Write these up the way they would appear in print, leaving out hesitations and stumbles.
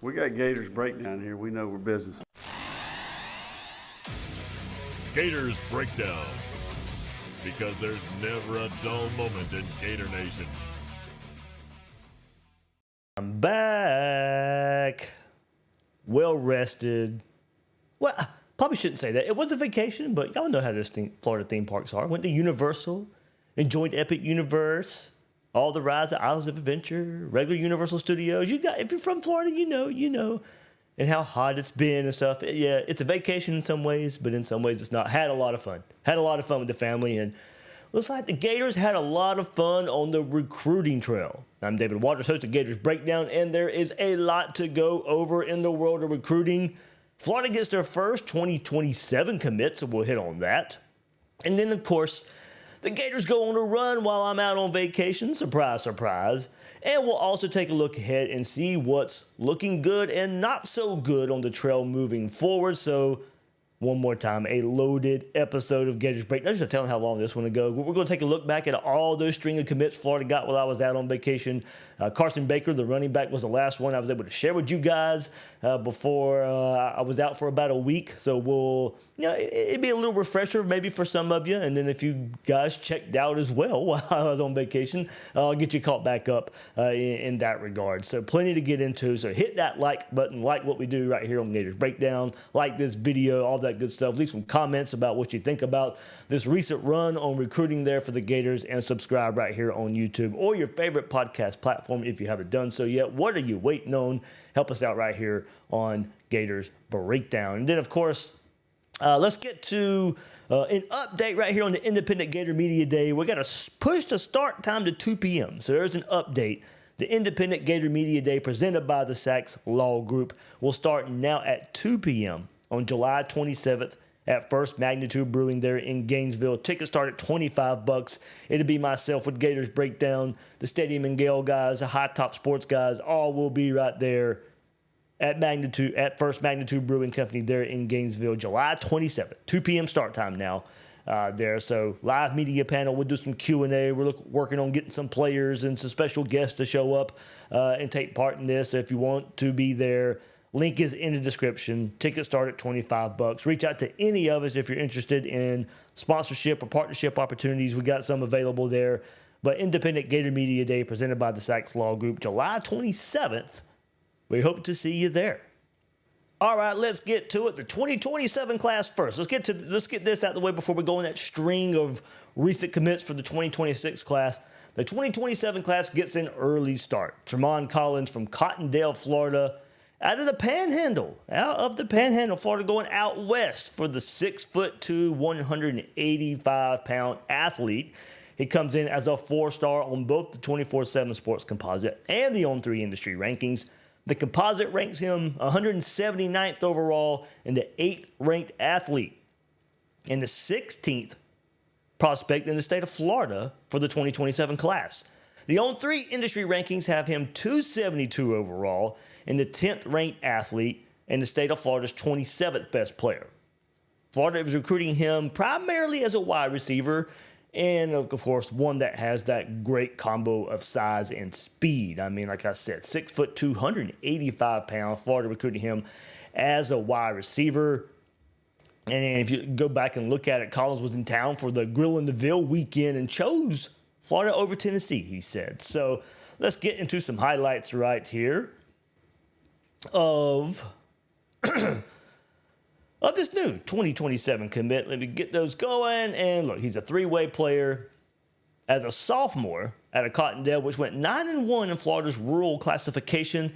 We got Gators breakdown here. We know we're business. Gators breakdown. Because there's never a dull moment in Gator Nation. I'm back. Well rested. Well, I probably shouldn't say that. It was a vacation, but y'all know how those Florida theme parks are. Went to Universal, enjoyed Epic Universe, all the rides at Islands of Adventure, regular Universal Studios. If you're from Florida, you know, and how hot it's been and stuff. Yeah, it's a vacation in some ways, but in some ways it's not. Had a lot of fun. Had a lot of fun with the family, and looks like the Gators had a lot of fun on the recruiting trail. I'm David Waters, host of Gators Breakdown, and there is a lot to go over in the world of recruiting. Florida gets their first 2027 commit, so we'll hit on that. And then, of course, the Gators go on a run while I'm out on vacation. Surprise, surprise. And we'll also take a look ahead and see what's looking good and not so good on the trail moving forward. So, one more time, a loaded episode of Gators Breakdown. Just telling how long this one will go. We're going to take a look back at all those string of commits Florida got while I was out on vacation. Carson Baker, the running back, was the last one I was able to share with you guys before I was out for about a week. So it'd be a little refresher maybe for some of you. And then if you guys checked out as well while I was on vacation, I'll get you caught back up in that regard. So plenty to get into. So hit that like button, like what we do right here on Gators Breakdown, like this video, all that good stuff. Leave some comments about what you think about this recent run on recruiting there for the Gators, and subscribe right here on YouTube or your favorite podcast platform if you haven't done so yet. What are you waiting on? Help us out right here on Gators Breakdown. And then, of course, let's get to an update right here on the Independent Gator Media Day. We got to push the start time to 2 p.m. So there's an update. The Independent Gator Media Day presented by the Sachs Law Group will start now at 2 p.m. on July 27th at First Magnitude Brewing there in Gainesville. Tickets start at $25. It'll be myself with Gators Breakdown, the Stadium and Gale guys, the High Top Sports guys, all will be right there at First Magnitude Brewing Company there in Gainesville, July 27th, 2 p.m. start time now there. So live media panel, we'll do some Q&A. We're working on getting some players and some special guests to show up and take part in this. So if you want to be there, link is in the description. Tickets start at $25. Reach out to any of us if you're interested in sponsorship or partnership opportunities. We got some available there. But Independent Gator Media Day presented by the Sachs Law Group, July 27th. We hope to see you there. All right, let's get to it. The 2027 class first. Let's get this out of the way before we go in that string of recent commits for the 2026 class. The 2027 class gets an early start. Tramond Collins from Cottondale, Florida, out of the Panhandle, Florida, going out west for the 6'2", 185-pound athlete. He comes in as a 4-star on both the 24/7 Sports Composite and the On3 industry rankings. The composite ranks him 179th overall and the 8th ranked athlete and the 16th prospect in the state of Florida for the 2027 class. The On3 industry rankings have him 272 overall and the 10th ranked athlete and the state of Florida's 27th best player. Florida is recruiting him primarily as a wide receiver, and of course, one that has that great combo of size and speed. I mean, like I said, 6'2", 285-pound. Florida recruiting him as a wide receiver. And if you go back and look at it, Collins was in town for the Grill in the Ville weekend and chose Florida over Tennessee, he said. So let's get into some highlights right here of this new 2027 commit. Let me get those going. And look, he's a three-way player. As a sophomore at a Cottondale, which went 9-1 in Florida's rural classification,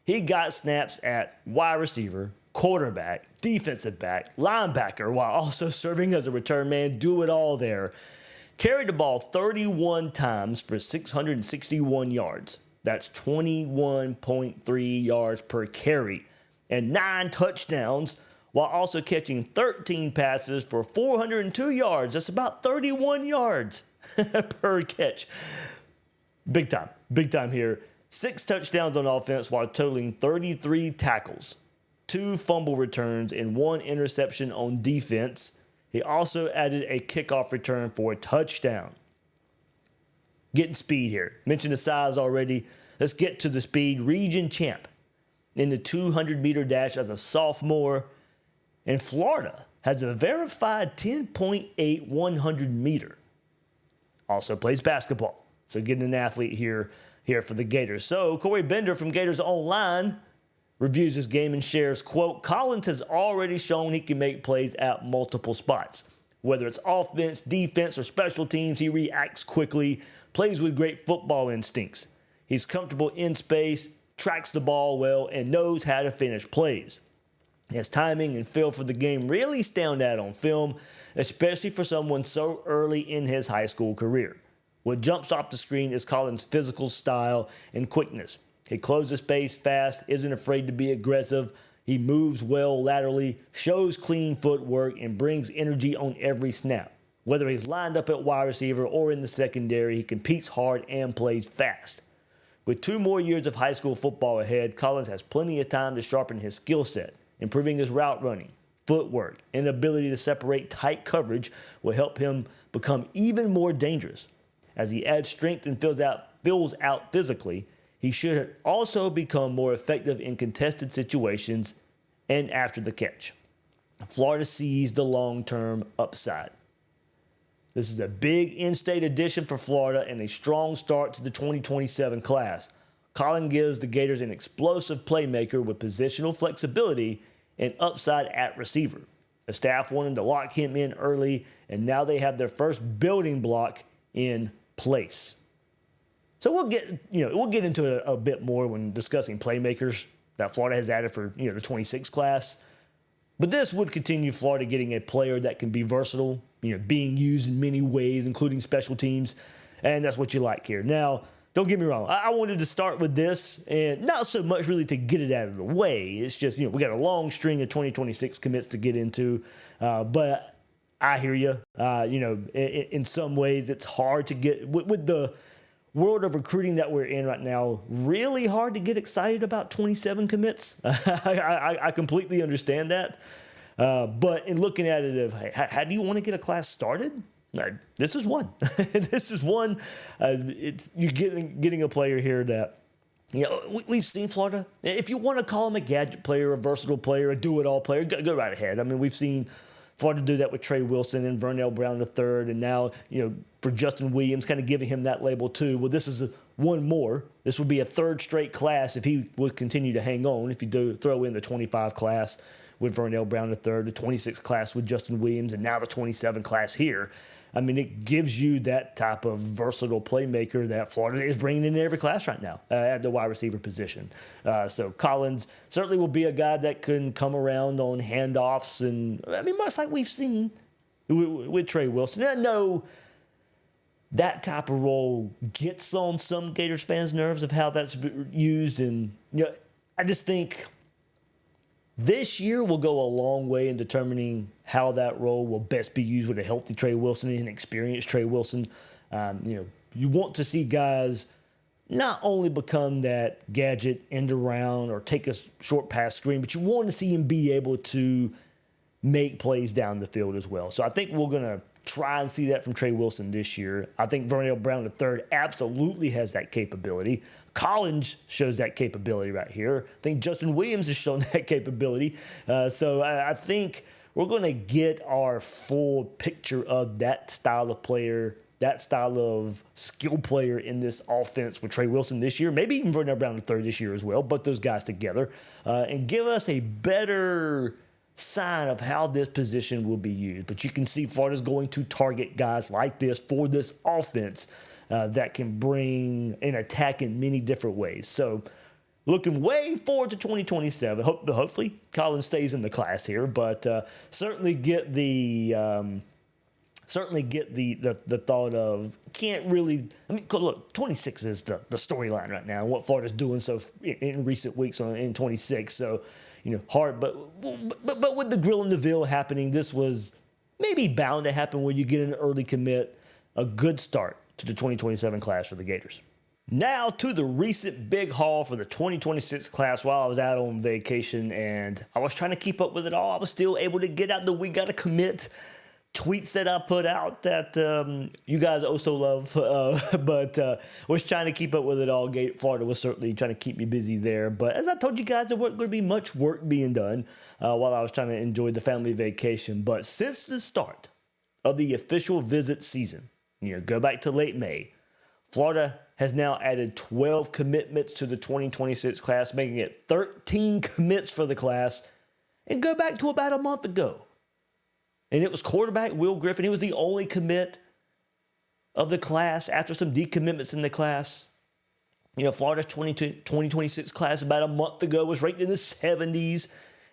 he got snaps at wide receiver, quarterback, defensive back, linebacker, while also serving as a return man. Do it all there. Carried the ball 31 times for 661 yards. That's 21.3 yards per carry and 9 touchdowns, while also catching 13 passes for 402 yards. That's about 31 yards per catch. Big time here. 6 touchdowns on offense while totaling 33 tackles, 2 fumble returns, and 1 interception on defense. He also added a kickoff return for a touchdown. Getting speed here. Mentioned the size already. Let's get to the speed. Region champ. in the 200-meter dash as a sophomore. And Florida has a verified 10.8 100-meter. Also plays basketball. So getting an athlete here for the Gators. So Corey Bender from Gators Online reviews this game and shares, quote, Collins has already shown he can make plays at multiple spots. Whether it's offense, defense, or special teams, he reacts quickly, plays with great football instincts. He's comfortable in space, tracks the ball well, and knows how to finish plays. His timing and feel for the game really stand out on film, especially for someone so early in his high school career. What jumps off the screen is Collins' physical style and quickness. He closes space fast, isn't afraid to be aggressive. He moves well laterally, shows clean footwork, and brings energy on every snap. Whether he's lined up at wide receiver or in the secondary, he competes hard and plays fast. With 2 more years of high school football ahead, Collins has plenty of time to sharpen his skill set. Improving his route running, footwork, and ability to separate tight coverage will help him become even more dangerous. As he adds strength and fills out physically, he should also become more effective in contested situations and after the catch. Florida sees the long-term upside. This is a big in-state addition for Florida and a strong start to the 2027 class. Collins gives the Gators an explosive playmaker with positional flexibility and upside at receiver. The staff wanted to lock him in early, and now they have their first building block in place. So we'll get into it a bit more when discussing playmakers that Florida has added for the 26 class. But this would continue Florida getting a player that can be versatile, being used in many ways, including special teams, and that's what you like here. Now, don't get me wrong. I wanted to start with this, and not so much really to get it out of the way. It's just, we got a long string of 2026 commits to get into, but I hear you. In some ways, it's hard to get, with the world of recruiting that we're in right now, really hard to get excited about 27 commits. I completely understand that. But in looking at it, how do you want to get a class started? This is one. This is one. You're getting a player here that, we've seen Florida. If you want to call him a gadget player, a versatile player, a do-it-all player, go right ahead. I mean, we've seen Florida do that with Trey Wilson and Vernell Brown III, and now, for Justin Williams, kind of giving him that label too. Well, this is one more. This would be a 3rd straight class if he would continue to hang on, if you do throw in the 25 class with Vernell Brown III, the 26 class with Justin Williams, and now the 27 class here. I mean, it gives you that type of versatile playmaker that Florida is bringing in every class right now at the wide receiver position. So Collins certainly will be a guy that can come around on handoffs, and much like we've seen with Trey Wilson. I know that type of role gets on some Gators fans' nerves of how that's used, and I just think this year will go a long way in determining how that role will best be used with a healthy Trey Wilson and an experienced Trey Wilson. You want to see guys not only become that gadget end around or take a short pass screen, but you want to see him be able to make plays down the field as well. So I think we're going to try and see that from Trey Wilson this year. I think Vernell Brown III absolutely has that capability. Collins shows that capability right here. I think Justin Williams has shown that capability. So I think we're going to get our full picture of that style of player, that style of skill player in this offense with Trey Wilson this year, maybe even Vernell Brown III this year as well, but those guys together, and give us a better sign of how this position will be used. But you can see Florida's going to target guys like this for this offense that can bring an attack in many different ways. So looking way forward to 2027. Hopefully Collins stays in the class here, but certainly get the thought of can't really. Look, 26 is the storyline right now. What Florida's doing in recent weeks in 26. So hard, but with the Grill and the Ville happening, this was maybe bound to happen when you get an early commit. A good start to the 2027 class for the Gators. Now to the recent big haul for the 2026 class while I was out on vacation, and I was trying to keep up with it all. I was still able to get out the We Gotta Commit tweets that I put out that you guys also love, but was trying to keep up with it all. Florida was certainly trying to keep me busy there. But as I told you guys, there wasn't going to be much work being done while I was trying to enjoy the family vacation. But since the start of the official visit season, go back to late May, Florida has now added 12 commitments to the 2026 class, making it 13 commits for the class. And go back to about a month ago, and it was quarterback Will Griffin. He was the only commit of the class after some decommitments in the class. Florida's 2026 class about a month ago was ranked in the 70s,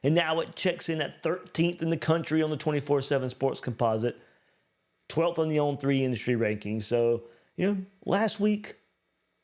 and now it checks in at 13th in the country on the 24/7 Sports Composite, 12th on the On3 industry rankings. So, last week,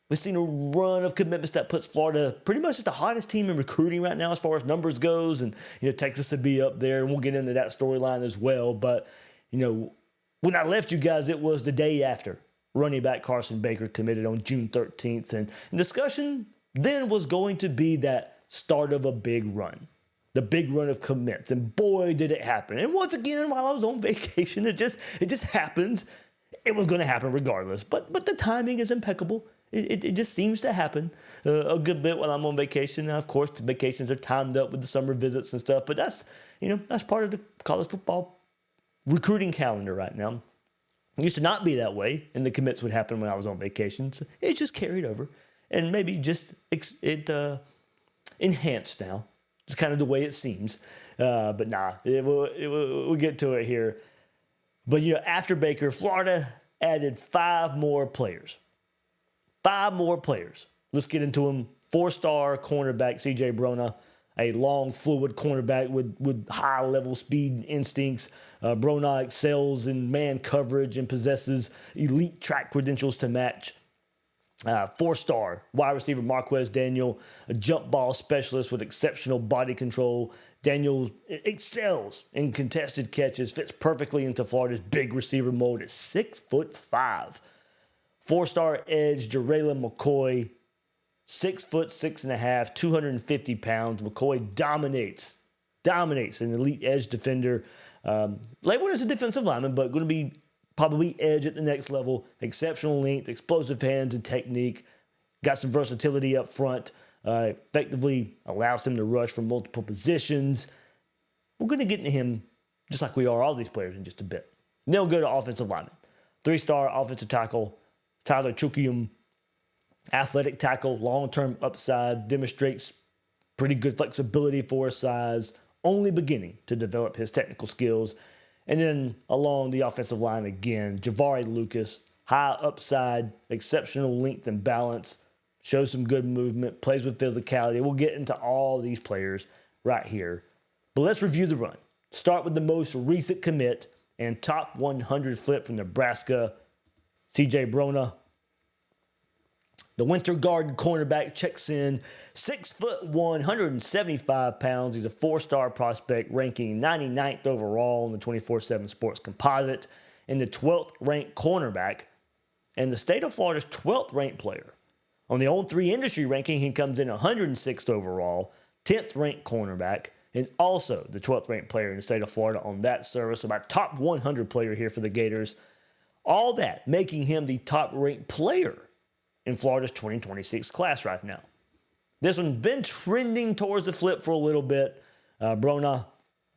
we've seen a run of commitments that puts Florida pretty much as the hottest team in recruiting right now as far as numbers goes. And, Texas will be up there, and we'll get into that storyline as well. But, when I left you guys, it was the day after running back Carson Baker committed on June 13th. And discussion then was going to be that start of a big run, the big run of commits. And boy, did it happen. And once again, while I was on vacation, it just happens. It was going to happen regardless. But the timing is impeccable. It just seems to happen a good bit when I'm on vacation. Now, of course, the vacations are timed up with the summer visits and stuff, but that's part of the college football recruiting calendar right now. It used to not be that way, and the commits would happen when I was on vacation. So it just carried over, and maybe just enhanced now. It's kind of the way it seems. But nah, we'll get to it here. But, after Baker, Florida added 5 more players. 5 more players. Let's get into them. 4-star cornerback CJ Bronaugh, a long, fluid cornerback with high-level speed instincts. Bronaugh excels in man coverage and possesses elite track credentials to match. 4-star wide receiver Marquez Daniel, a jump ball specialist with exceptional body control. Daniel excels in contested catches, fits perfectly into Florida's big receiver mold at 6'5". 4-star edge JaReylan McCoy, 6'6.5", 250 pounds. McCoy dominates an elite edge defender. Labeled as a defensive lineman, but going to be probably edge at the next level. Exceptional length, explosive hands and technique. Got some versatility up front. Effectively allows him to rush from multiple positions. We're going to get into him just like we are all these players in just a bit. And then we'll go to offensive lineman. 3-star offensive tackle Tyler Chukium, athletic tackle, long-term upside, demonstrates pretty good flexibility for his size, only beginning to develop his technical skills. And then along the offensive line again, Javari Lucas, high upside, exceptional length and balance, shows some good movement, plays with physicality. We'll get into all these players right here. But let's review the run. Start with the most recent commit and top 100 flip from Nebraska, CJ Bronaugh. The Winter Garden cornerback checks in 6'1", 175 pounds. He's a 4-star prospect, ranking 99th overall in the 24/7 Sports Composite, and the 12th ranked cornerback, and the state of Florida's 12th ranked player. On the On3 industry ranking, he comes in 106th overall, 10th ranked cornerback, and also the 12th ranked player in the state of Florida on that service. So about top 100 player here for the Gators. All that making him the top ranked player in Florida's 2026 class right now. This one's been trending towards the flip for a little bit. Bronaugh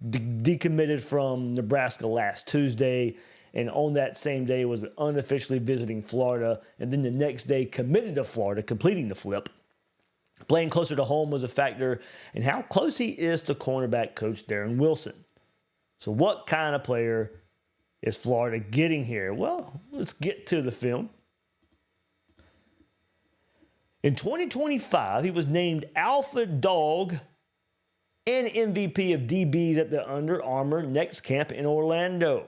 decommitted from Nebraska last Tuesday, and on that same day was unofficially visiting Florida, and then the next day committed to Florida, completing the flip. Playing closer to home was a factor in how close he is to cornerback coach Darren Wilson. So what kind of player is Florida getting here? Well, let's get to the film. In 2025, he was named Alpha Dog and MVP of DBs at the Under Armour Next Camp in Orlando.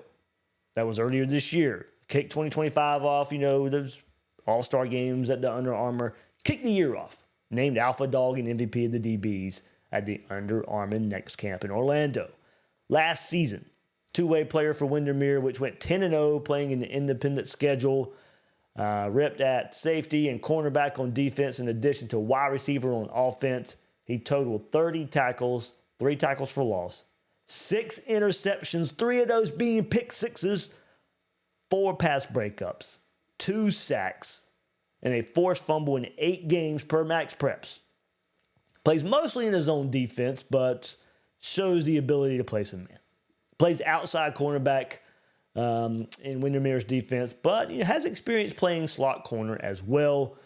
That was earlier this year. Kicked 2025 off, those all-star games at the Under Armour. Kicked the year off. Named Alpha Dog and MVP of the DBs at the Under Armour Next Camp in Orlando. Last season, two-way player for Windermere, which went 10-0, playing in the independent schedule. Repped at safety and cornerback on defense in addition to wide receiver on offense. He totaled 30 tackles, 3 tackles for loss, 6 interceptions, 3 of those being pick sixes, 4 pass breakups, 2 sacks, and a forced fumble in 8 games per Max Preps. Plays mostly in his own defense, but shows the ability to play some man. Plays outside cornerback in Windermere's defense, but has experience playing slot corner as well.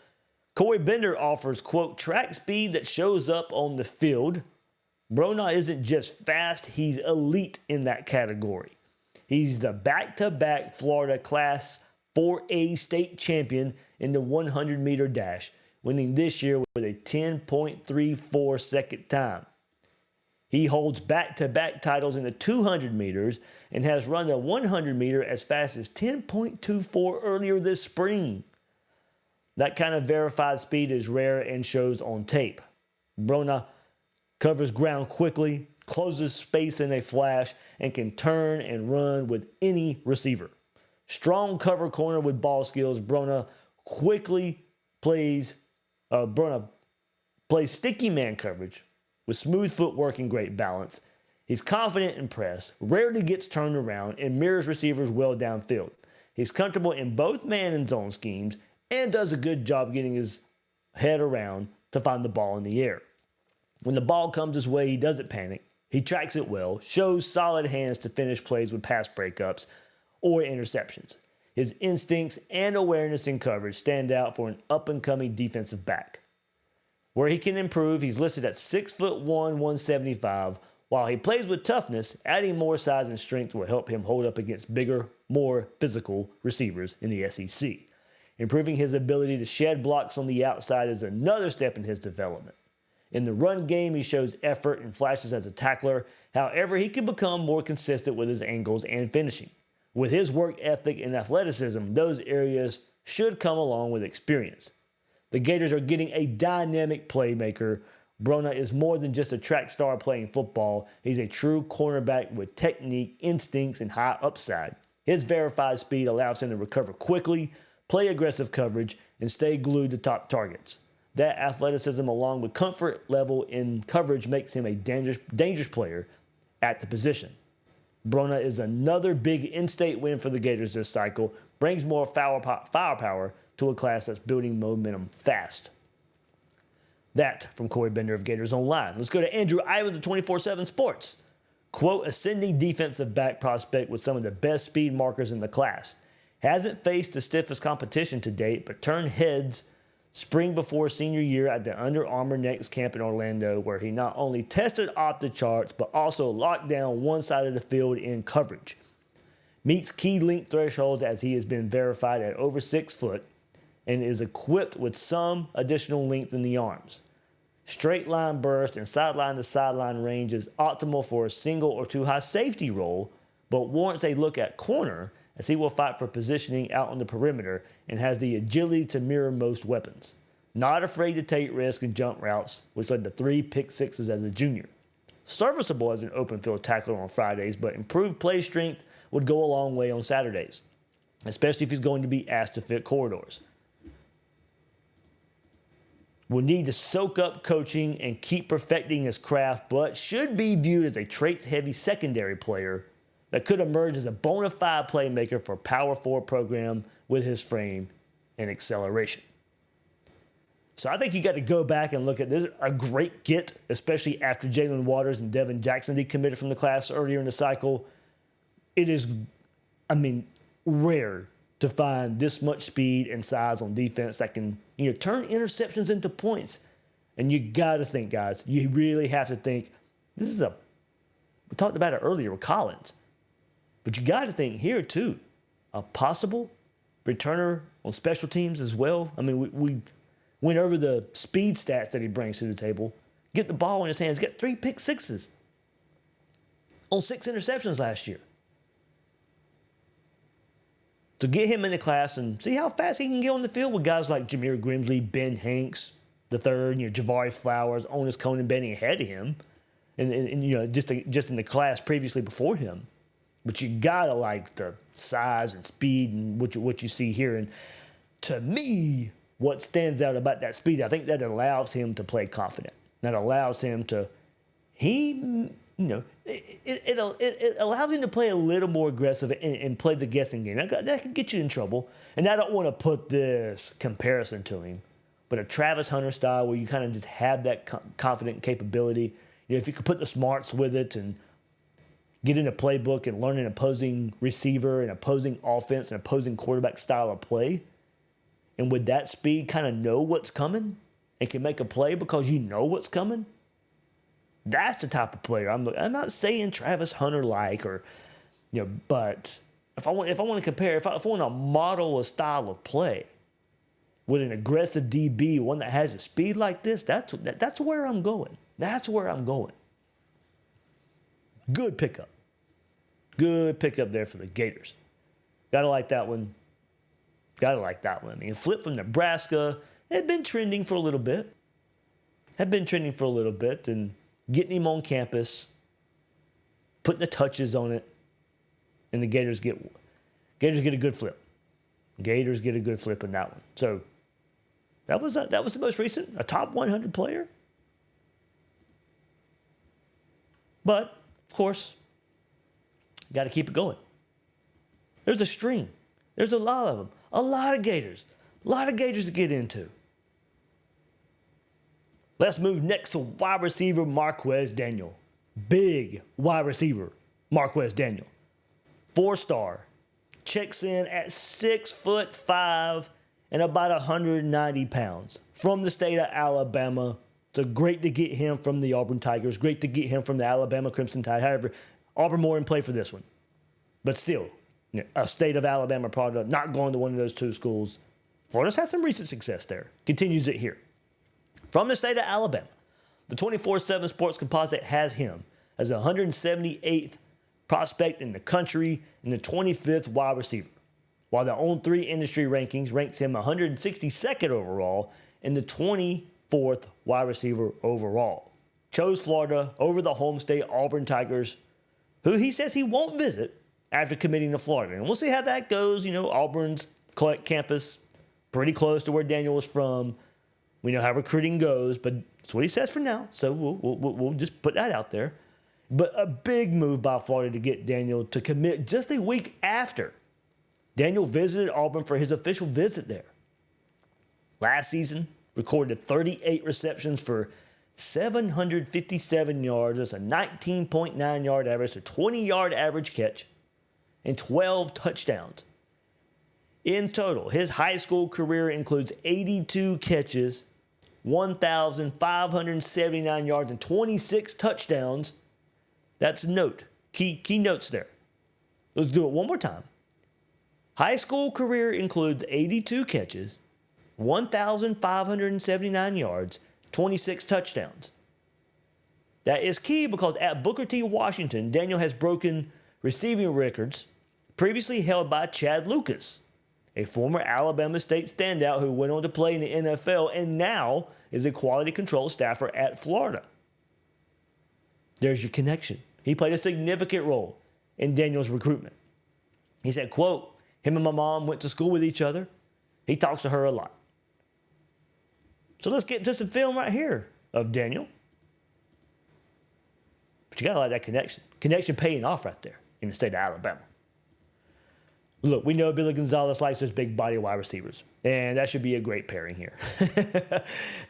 Corey Bender offers, quote, track speed that shows up on the field. Bronaugh isn't just fast, he's elite in that category. He's the back-to-back Florida Class 4A state champion in the 100-meter dash, winning this year with a 10.34 second time. He holds back-to-back titles in the 200 meters and has run the 100 meter as fast as 10.24 earlier this spring. That kind of verified speed is rare and shows on tape. Bronaugh covers ground quickly, closes space in a flash, and can turn and run with any receiver. Strong cover corner with ball skills, Bronaugh plays sticky man coverage with smooth footwork and great balance. He's confident in press, rarely gets turned around, and mirrors receivers well downfield. He's comfortable in both man and zone schemes and does a good job getting his head around to find the ball in the air. When the ball comes his way, he doesn't panic. He tracks it well, shows solid hands to finish plays with pass breakups or interceptions. His instincts and awareness in coverage stand out for an up-and-coming defensive back. Where he can improve, he's listed at 6'1", 175. While he plays with toughness, adding more size and strength will help him hold up against bigger, more physical receivers in the SEC. Improving his ability to shed blocks on the outside is another step in his development. In the run game, he shows effort and flashes as a tackler. However, he can become more consistent with his angles and finishing. With his work ethic and athleticism, those areas should come along with experience. The Gators are getting a dynamic playmaker. Bronaugh is more than just a track star playing football. He's a true cornerback with technique, instincts, and high upside. His verified speed allows him to recover quickly, play aggressive coverage, and stay glued to top targets. That athleticism, along with comfort level in coverage, makes him a dangerous player at the position. Bronaugh is another big in-state win for the Gators this cycle, brings more firepower to a class that's building momentum fast. That from Corey Bender of Gators Online. Let's go to Andrew Ivins of 24/7 Sports. Quote, ascending defensive back prospect with some of the best speed markers in the class. Hasn't faced the stiffest competition to date, but turned heads spring before senior year at the Under Armour Next camp in Orlando, where he not only tested off the charts, but also locked down one side of the field in coverage. Meets key length thresholds as he has been verified at over 6 foot and is equipped with some additional length in the arms. Straight line burst and sideline to sideline range is optimal for a single or two high safety role, but warrants a look at corner as he will fight for positioning out on the perimeter and has the agility to mirror most weapons. Not afraid to take risks and jump routes, which led to 3 pick sixes as a junior. Serviceable as an open field tackler on Fridays, but improved play strength would go a long way on Saturdays, especially if he's going to be asked to fit corridors. Will need to soak up coaching and keep perfecting his craft, but should be viewed as a traits-heavy secondary player that could emerge as a bona fide playmaker for a Power 4 program with his frame and acceleration. So I think you got to go back and look at this. A great get, especially after Jalen Waters and Devin Jackson decommitted from the class earlier in the cycle. It is, rare to find this much speed and size on defense that can turn interceptions into points. And you got to think, guys, you really have to think, we talked about it earlier with Collins. But you got to think here, too, a possible returner on special teams as well. We went over the speed stats that he brings to the table. Get the ball in his hands. Got 3 pick sixes on 6 interceptions last year. So get him in the class and see how fast he can get on the field with guys like Jameer Grimsley, Ben Hanks, the third, Javari Flowers, Onis Conan Benny ahead of him, and just in the class previously before him. But you gotta like the size and speed and what you see here. And to me, what stands out about that speed, I think that allows him to play confident. That allows him to, he it allows him to play a little more aggressive and play the guessing game. That can get you in trouble. And I don't want to put this comparison to him, but a Travis Hunter style where you kind of just have that confident capability. If you could put the smarts with it and get in a playbook and learn an opposing receiver and opposing offense and opposing quarterback style of play, and with that speed kind of know what's coming and can make a play because you know what's coming, that's the type of player I'm not saying Travis Hunter like, or but if I want to compare, if I want to model a style of play with an aggressive DB, one that has a speed like this, that's where I'm going. That's where I'm going. Good pickup. Good pickup there for the Gators. Gotta like that one. Gotta like that one. I mean, flip from Nebraska had been trending for a little bit. And getting him on campus, putting the touches on it, and the Gators get a good flip. Gators get a good flip in that one. So that was the most recent, a top 100 player. But of course, you got to keep it going. There's a string. There's a lot of them. A lot of Gators to get into. Let's move next to wide receiver Marquez Daniel. Big wide receiver Marquez Daniel. 4-star. Checks in at 6'5" and about 190 pounds. From the state of Alabama. It's great to get him from the Auburn Tigers. Great to get him from the Alabama Crimson Tide. However, Auburn more in play for this one. But still, a state of Alabama product, not going to one of those two schools. Florida's had some recent success there. Continues it here. From the state of Alabama, the 24/7 Sports Composite has him as the 178th prospect in the country and the 25th wide receiver, while the On3 industry rankings ranks him 162nd overall and the 24th wide receiver overall. Chose Florida over the home state Auburn Tigers, who he says he won't visit after committing to Florida. And we'll see how that goes. Auburn's campus, pretty close to where Daniel was from. We know how recruiting goes, but that's what he says for now. So we'll just put that out there. But a big move by Florida to get Daniel to commit just a week after Daniel visited Auburn for his official visit there. Last season, recorded 38 receptions for 757 yards. That's a 19.9 yard average, a 20-yard average catch, and 12 touchdowns. In total, his high school career includes 82 catches, 1,579 yards, and 26 touchdowns. That's note. Key notes there. Let's do it one more time. High school career includes 82 catches, 1,579 yards, 26 touchdowns. That is key because at Booker T. Washington, Daniel has broken receiving records previously held by Chad Lucas, a former Alabama State standout who went on to play in the NFL and now is a quality control staffer at Florida. There's your connection. He played a significant role in Daniel's recruitment. He said, quote, him and my mom went to school with each other. He talks to her a lot. So let's get into some film right here of Daniel. But you got to like that connection. Connection paying off right there in the state of Alabama. Look, we know Billy Gonzalez likes those big body wide receivers, and that should be a great pairing here.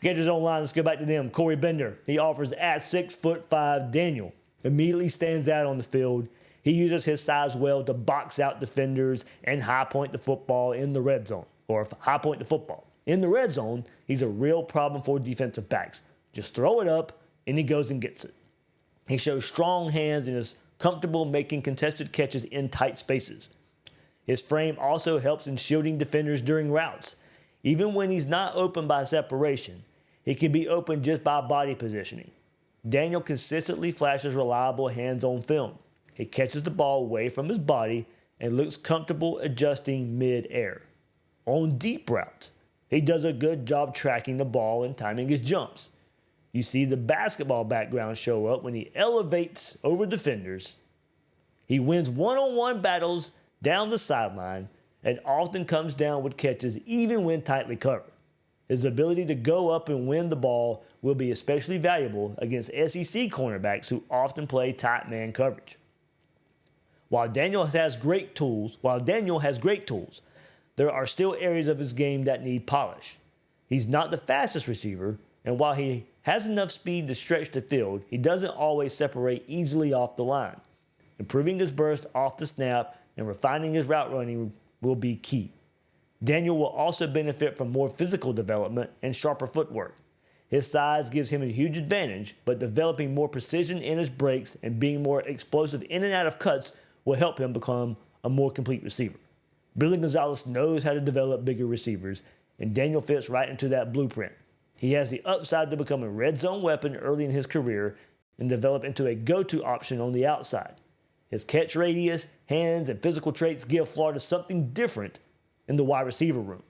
Gators online, let's go back to them. Corey Bender, he offers at 6'5". Daniel immediately stands out on the field. He uses his size well to box out defenders and high point the football in the red zone, or high point the football. In the red zone, he's a real problem for defensive backs. Just throw it up, and he goes and gets it. He shows strong hands and is comfortable making contested catches in tight spaces. His frame also helps in shielding defenders during routes. Even when he's not open by separation, he can be open just by body positioning. Daniel consistently flashes reliable hands on film. He catches the ball away from his body and looks comfortable adjusting mid-air. On deep routes, he does a good job tracking the ball and timing his jumps. You see the basketball background show up when he elevates over defenders. He wins one-on-one battles down the sideline and often comes down with catches even when tightly covered. His ability to go up and win the ball will be especially valuable against SEC cornerbacks who often play tight man coverage. While Daniel has great tools, there are still areas of his game that need polish. He's not the fastest receiver, and while he has enough speed to stretch the field, he doesn't always separate easily off the line. Improving his burst off the snap and refining his route running will be key. Daniel will also benefit from more physical development and sharper footwork. His size gives him a huge advantage, but developing more precision in his breaks and being more explosive in and out of cuts will help him become a more complete receiver. Billy Gonzalez knows how to develop bigger receivers, and Daniel fits right into that blueprint. He has the upside to become a red zone weapon early in his career and develop into a go-to option on the outside. His catch radius, hands, and physical traits give Florida something different in the wide receiver room.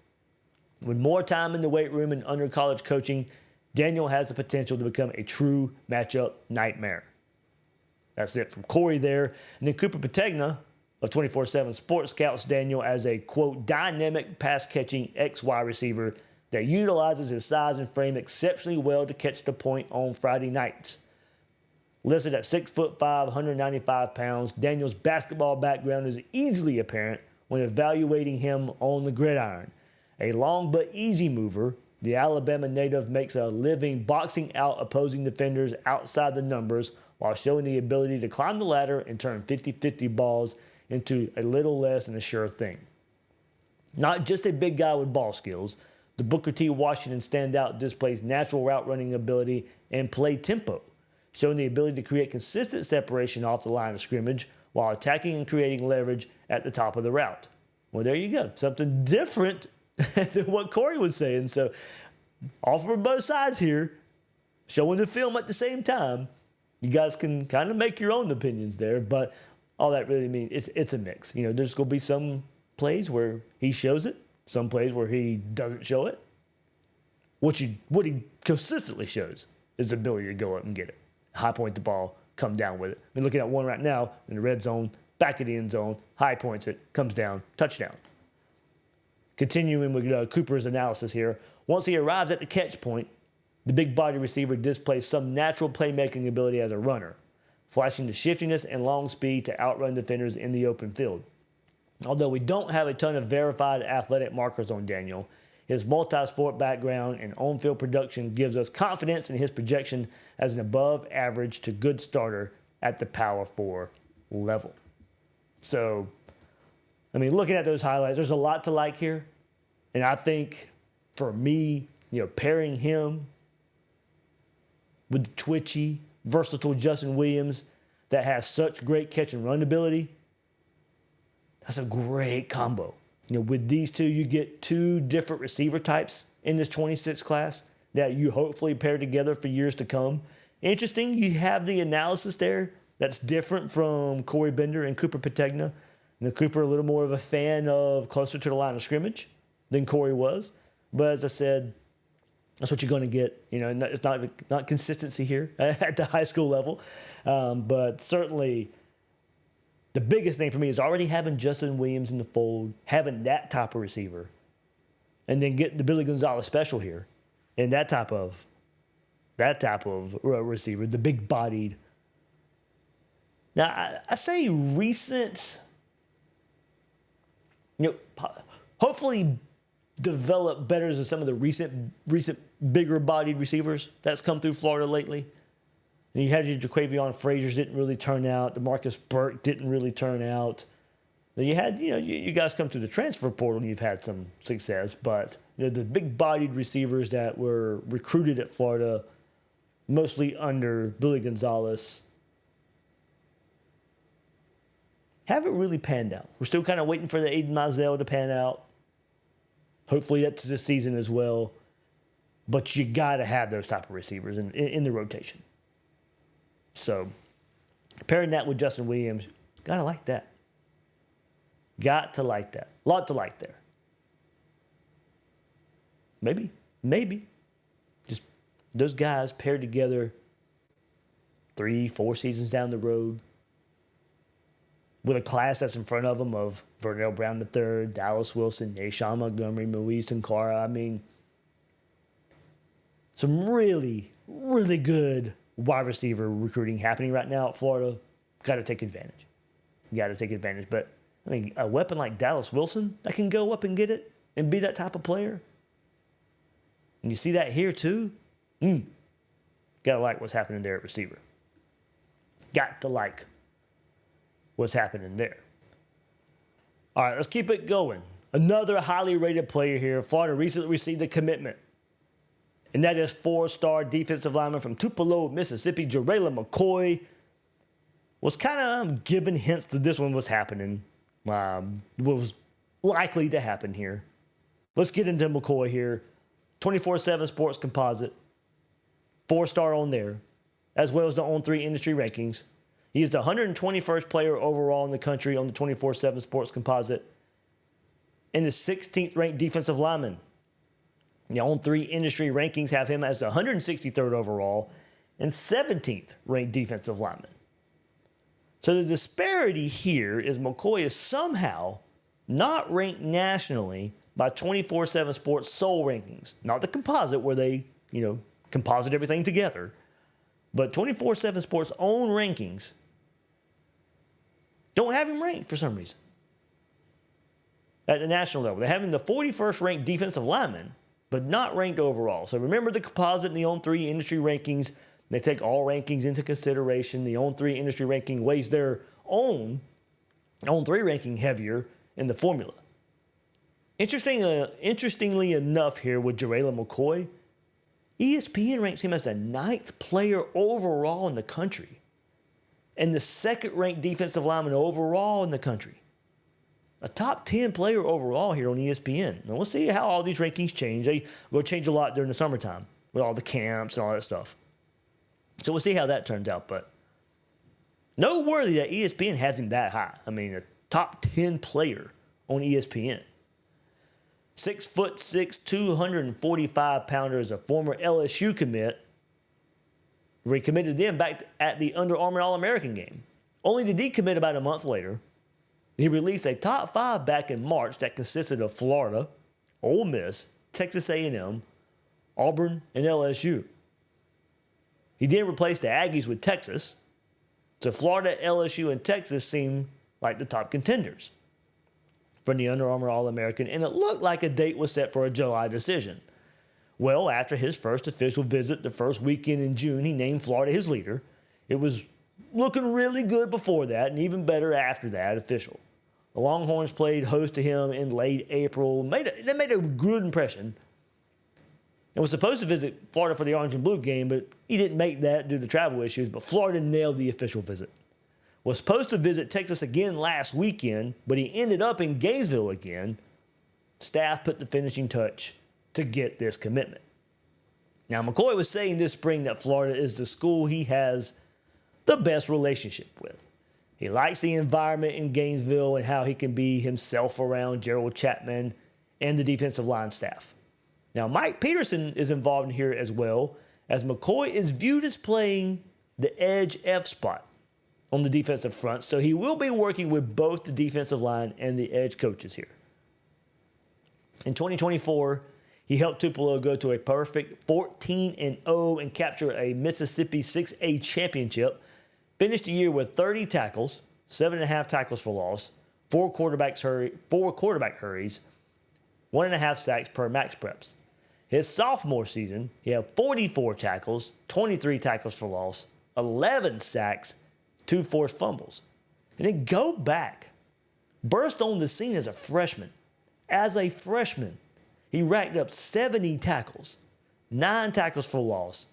With more time in the weight room and under college coaching, Daniel has the potential to become a true matchup nightmare. That's it from Corey there. And then Cooper Pategna of 24/7 Sports scouts Daniel as a, quote, dynamic pass-catching XY receiver that utilizes his size and frame exceptionally well to catch the point on Friday nights. Listed at 6'5", 195 pounds, Daniel's basketball background is easily apparent when evaluating him on the gridiron. A long but easy mover, the Alabama native makes a living boxing out opposing defenders outside the numbers while showing the ability to climb the ladder and turn 50-50 balls into a little less than a sure thing. Not just a big guy with ball skills, the Booker T. Washington standout displays natural route running ability and play tempo, showing the ability to create consistent separation off the line of scrimmage while attacking and creating leverage at the top of the route. Well, there you go. Something different than what Corey was saying. So, offer both sides here, showing the film at the same time. You guys can kind of make your own opinions there, but all that really means it's a mix. You know, there's going to be some plays where he shows it, some plays where he doesn't show it. What he consistently shows is the ability to go up and get it, high point the ball, come down with it. I mean, looking at one right now in the red zone, back of the end zone, high points it, comes down, touchdown. Continuing with Cooper's analysis here, once he arrives at the catch point, the big body receiver displays some natural playmaking ability as a runner, flashing the shiftiness and long speed to outrun defenders in the open field. Although we don't have a ton of verified athletic markers on Daniel, his multi-sport background and on-field production gives us confidence in his projection as an above-average to good starter at the Power 4 level. So, I mean, looking at those highlights, there's a lot to like here. And I think, for me, pairing him with the twitchy, versatile Justin Williams that has such great catch and run ability, that's a great combo. With these two, you get two different receiver types in this 26 class that you hopefully pair together for years to come. Interesting, you have the analysis there that's different from Corey Bender and Cooper Pategna. Cooper a little more of a fan of closer to the line of scrimmage than Corey was. But as I said, that's what you're going to get. It's not consistency here at the high school level. But certainly the biggest thing for me is already having Justin Williams in the fold, having that type of receiver, and then getting the Billy Gonzalez special here, and that type of receiver, the big-bodied. Now, I say recent, hopefully develop better than some of the recent bigger-bodied receivers that's come through Florida lately. And you had your Jaquavion Frazier's didn't really turn out. DeMarcus Burke didn't really turn out. Then you had, you guys come through the transfer portal and you've had some success. But, the big-bodied receivers that were recruited at Florida, mostly under Billy Gonzalez, haven't really panned out. We're still kind of waiting for the Aiden Mizell to pan out. Hopefully that's this season as well. But you got to have those type of receivers in the rotation. So, pairing that with Justin Williams, got to like that. Got to like that. A lot to like there. Maybe. Just those guys paired together 3-4 seasons down the road with a class that's in front of them of Vernell Brown III, Dallas Wilson, Nashawn Montgomery, Moise Tunkara. I mean, Some really, really good wide receiver recruiting happening right now at Florida. Got to take advantage. But, I mean, a weapon like Dallas Wilson that can go up and get it and be that type of player. And you see that here too. Got to like what's happening there at receiver. Got to like what's happening there. All right, let's keep it going. Another highly rated player here. Florida recently received a commitment. And that is 4-star defensive lineman from Tupelo, Mississippi, JaReylan McCoy. Was kind of giving hints that this one was happening. Was likely to happen here. Let's get into McCoy here. 24/7 Sports Composite. 4-star on there, as well as the On3 industry rankings. He is the 121st player overall in the country on the 24/7 Sports Composite and the 16th ranked defensive lineman. The On3 industry rankings have him as the 163rd overall and 17th ranked defensive lineman. So the disparity here is McCoy is somehow not ranked nationally by 24/7 Sports sole rankings. Not the composite where they, composite everything together. But 24/7 Sports' own rankings don't have him ranked for some reason. At the national level. They have him the 41st ranked defensive lineman, but not ranked overall. So remember the composite and the On3 industry rankings. They take all rankings into consideration. The On3 industry ranking weighs their own On3 ranking heavier in the formula. Interestingly enough here with JaReylan McCoy, ESPN ranks him as the 9th player overall in the country and the 2nd ranked defensive lineman overall in the country. A top 10 player overall here on ESPN. Now, we'll see how all these rankings change. They will change a lot during the summertime with all the camps and all that stuff. So we'll see how that turns out. But noteworthy that ESPN has him that high. I mean, a top 10 player on ESPN. 6'6", 245-pounder is a former LSU commit. We committed them back at the Under Armour All-American game. Only to decommit about a month later. He released a top 5 back in March that consisted of Florida, Ole Miss, Texas A&M, Auburn, and LSU. He then replaced the Aggies with Texas. So Florida, LSU, and Texas seemed like the top contenders from the Under Armour All-American, and it looked like a date was set for a July decision. Well, after his first official visit the first weekend in June, he named Florida his leader. It was looking really good before that, and even better after that official. The Longhorns played host to him in late April. They made a good impression. And was supposed to visit Florida for the Orange and Blue game, but he didn't make that due to travel issues, but Florida nailed the official visit. Was supposed to visit Texas again last weekend, but he ended up in Gainesville again. Staff put the finishing touch to get this commitment. Now, McCoy was saying this spring that Florida is the school he has the best relationship with. He likes the environment in Gainesville and how he can be himself around Gerald Chapman and the defensive line staff. Now, Mike Peterson is involved in here as well, as McCoy is viewed as playing the edge F spot on the defensive front, so he will be working with both the defensive line and the edge coaches here. In 2024, he helped Tupelo go to a perfect 14-0 and capture a Mississippi 6A championship. Finished the year with 30 tackles, 7.5 tackles for loss, 4 quarterback hurries, 1.5 sacks per max preps. His sophomore season, he had 44 tackles, 23 tackles for loss, 11 sacks, 2 forced fumbles. And then go back. Burst on the scene as a freshman. As a freshman, he racked up 70 tackles, 9 tackles for loss,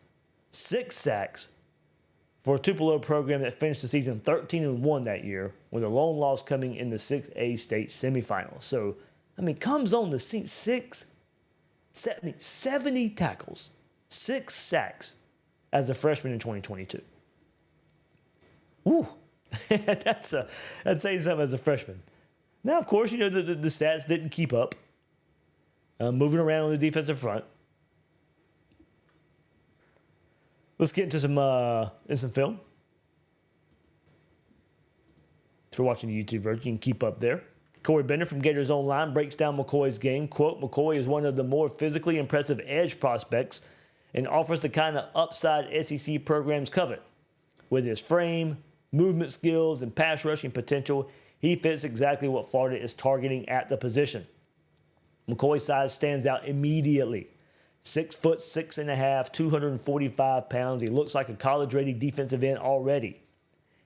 6 sacks for a Tupelo program that finished the season 13-1 that year, with a lone loss coming in the 6A state semifinals. So, comes on the scene 70 tackles, 6 sacks as a freshman in 2022. Ooh, that's saying something as a freshman. Now, of course, the stats didn't keep up. Moving around on the defensive front. Let's get into some film. If you're watching the YouTube version, you can keep up there. Corey Bender from Gators Online breaks down McCoy's game. Quote, McCoy is one of the more physically impressive edge prospects and offers the kind of upside SEC programs covet. With his frame, movement skills, and pass rushing potential, he fits exactly what Florida is targeting at the position. McCoy's size stands out immediately. 6'6.5", 245 pounds. He looks like a college-ready defensive end already.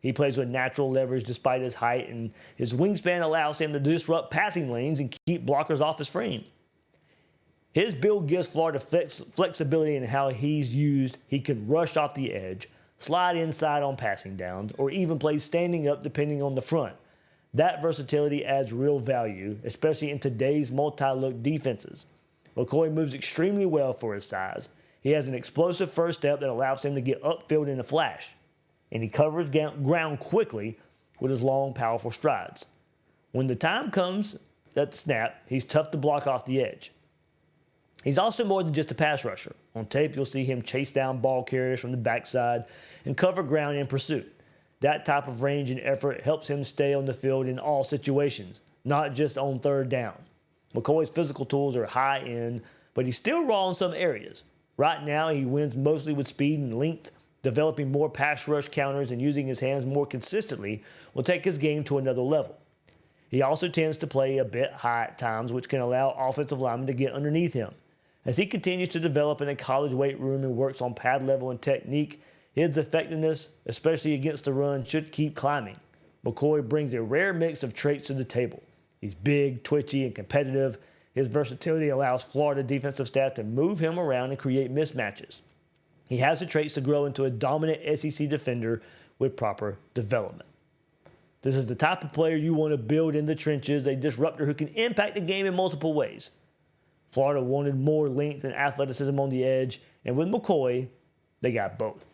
He plays with natural leverage despite his height, and his wingspan allows him to disrupt passing lanes and keep blockers off his frame. His build gives Florida flexibility in how he's used. He can rush off the edge, slide inside on passing downs, or even play standing up depending on the front. That versatility adds real value, especially in today's multi-look defenses. McCoy moves extremely well for his size. He has an explosive first step that allows him to get upfield in a flash, and he covers ground quickly with his long, powerful strides. When the time comes at the snap, he's tough to block off the edge. He's also more than just a pass rusher. On tape, you'll see him chase down ball carriers from the backside and cover ground in pursuit. That type of range and effort helps him stay on the field in all situations, not just on third down. McCoy's physical tools are high end, but he's still raw in some areas. Right now, he wins mostly with speed and length. Developing more pass rush counters and using his hands more consistently will take his game to another level. He also tends to play a bit high at times, which can allow offensive linemen to get underneath him. As he continues to develop in a college weight room and works on pad level and technique, his effectiveness, especially against the run, should keep climbing. McCoy brings a rare mix of traits to the table. He's big, twitchy, and competitive. His versatility allows Florida defensive staff to move him around and create mismatches. He has the traits to grow into a dominant SEC defender with proper development. This is the type of player you want to build in the trenches, a disruptor who can impact the game in multiple ways. Florida wanted more length and athleticism on the edge, and with McCoy, they got both.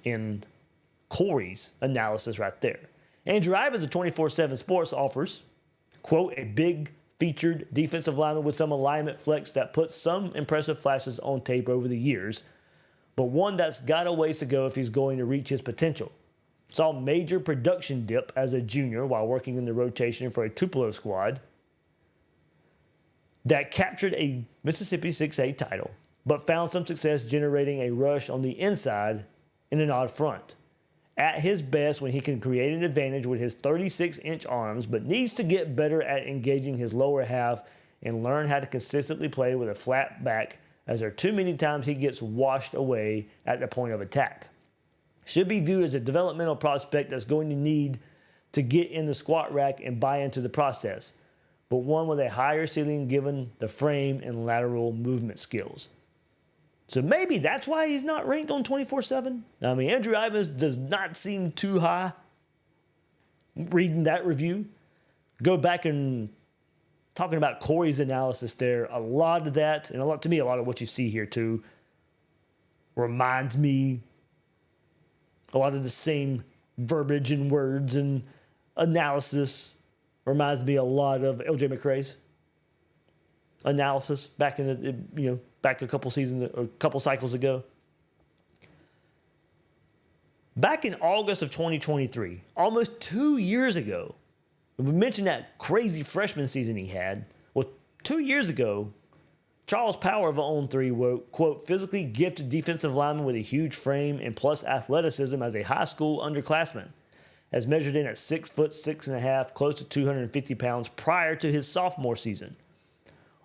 In Corey's analysis right there. Andrew Ivins of 24/7 Sports offers, quote, a big featured defensive lineman with some alignment flex that puts some impressive flashes on tape over the years, but one that's got a ways to go if he's going to reach his potential. Saw major production dip as a junior while working in the rotation for a Tupelo squad that captured a Mississippi 6A title, but found some success generating a rush on the inside in an odd front. At his best when he can create an advantage with his 36-inch arms, but needs to get better at engaging his lower half and learn how to consistently play with a flat back, as there are too many times he gets washed away at the point of attack. Should be viewed as a developmental prospect that's going to need to get in the squat rack and buy into the process, but one with a higher ceiling given the frame and lateral movement skills. So maybe that's why he's not ranked on 24/7. I mean, Andrew Ivins does not seem too high. Reading that review, go back and talking about Corey's analysis there. A lot of that, and a lot of what you see here too, reminds me a lot of the same verbiage and words and analysis. Reminds me a lot of LJ McCray's analysis back in the back a couple seasons or a couple cycles ago. Back in August of 2023, almost 2 years ago, we mentioned that crazy freshman season he had. Well, 2 years ago, Charles Power of On3 wrote, quote, physically gifted defensive lineman with a huge frame and plus athleticism as a high school underclassman, as measured in at 6'6.5", close to 250 pounds prior to his sophomore season.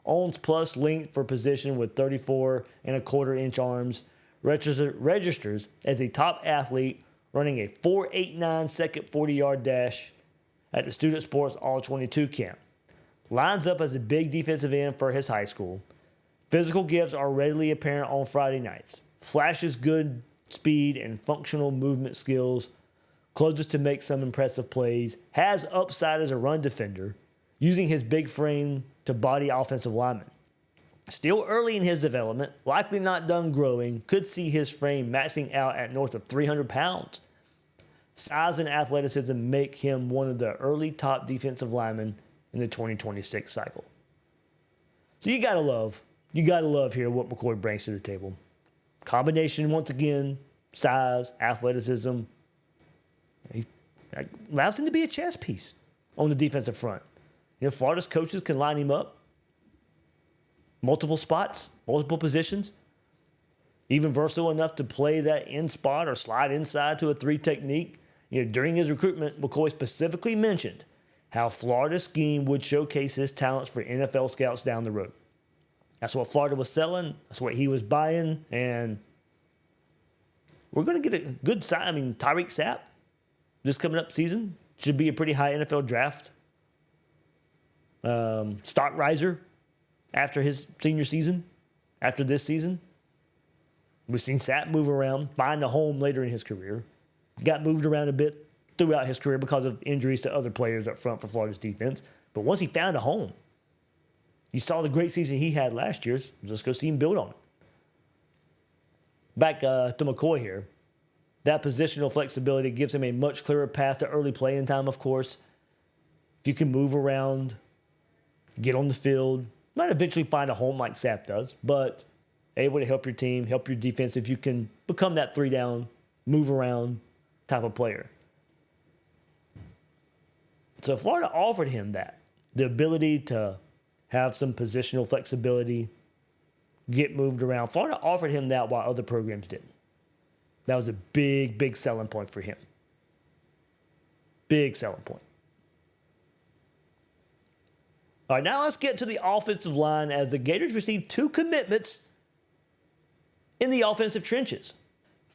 Owns plus length for position with 34.25-inch arms, registers as a top athlete running a 4.89 second 40-yard dash at the Student Sports All-22 camp. Lines up as a big defensive end for his high school. Physical gifts are readily apparent on Friday nights. Flashes good speed and functional movement skills. Closes to make some impressive plays. Has upside as a run defender, using his big frame to body offensive linemen. Still early in his development, likely not done growing, could see his frame maxing out at north of 300 pounds. Size and athleticism make him one of the early top defensive linemen in the 2026 cycle. So you gotta love here what McCoy brings to the table. Combination, once again, size, athleticism. He allows him to be a chess piece on the defensive front. Florida's coaches can line him up multiple spots, multiple positions, Even versatile enough to play that in spot or slide inside to a 3 technique. During his recruitment, McCoy specifically mentioned how Florida's scheme would showcase his talents for NFL scouts down the road. That's what Florida was selling. That's what he was buying. And we're going to get a good sign. I mean, Tyreek Sapp, this coming up season, should be a pretty high NFL draft stock riser after his senior season, after this season. We've seen Sapp move around, find a home later in his career. Got moved around a bit throughout his career because of injuries to other players up front for Florida's defense. But once he found a home, you saw the great season he had last year. Let's go see him build on it. Back to McCoy here. That positional flexibility gives him a much clearer path to early playing time, of course. If you can move around, get on the field, might eventually find a home like Sapp does, but able to help your team, help your defense if you can become that 3-down, move around type of player. So Florida offered him that, the ability to have some positional flexibility, get moved around. Florida offered him that while other programs didn't. That was a big, big selling point for him. Big selling point. All right, now let's get to the offensive line as the Gators received 2 commitments in the offensive trenches.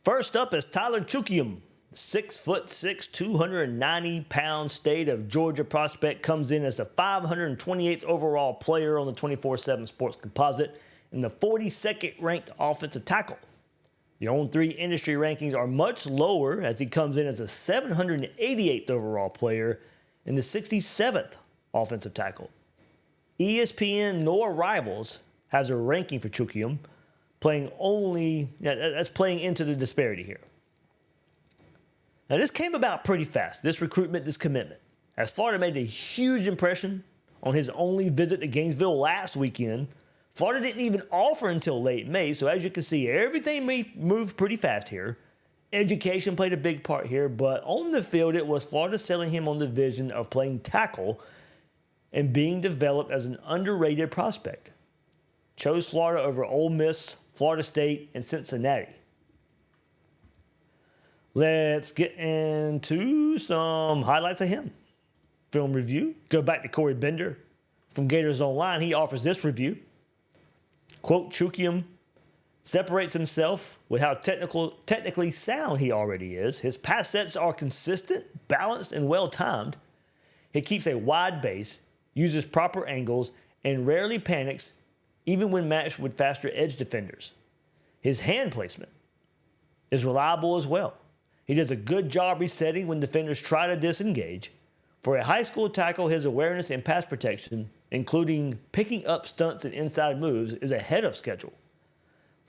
First up is Tyler Chukium, 6'6", 290-pound state of Georgia prospect, comes in as the 528th overall player on the 24/7 Sports Composite and the 42nd ranked offensive tackle. The On3 industry rankings are much lower as he comes in as a 788th overall player and the 67th offensive tackle. ESPN nor Rivals has a ranking for Chukium, that's playing into the disparity here. Now, this came about pretty fast, this recruitment, this commitment, as Florida made a huge impression on his only visit to Gainesville last weekend. Florida didn't even offer until late May, so as you can see, everything moved pretty fast here. Education played a big part here, but on the field, it was Florida selling him on the vision of playing tackle and being developed as an underrated prospect. Chose Florida over Ole Miss, Florida State, and Cincinnati. Let's get into some highlights of him. Film review. Go back to Corey Bender from Gators Online. He offers this review. Quote, Chukium separates himself with how technically sound he already is. His pass sets are consistent, balanced, and well-timed. He keeps a wide base, uses proper angles, and rarely panics even when matched with faster edge defenders. His hand placement is reliable as well. He does a good job resetting when defenders try to disengage. For a high school tackle, his awareness and pass protection, including picking up stunts and inside moves, is ahead of schedule.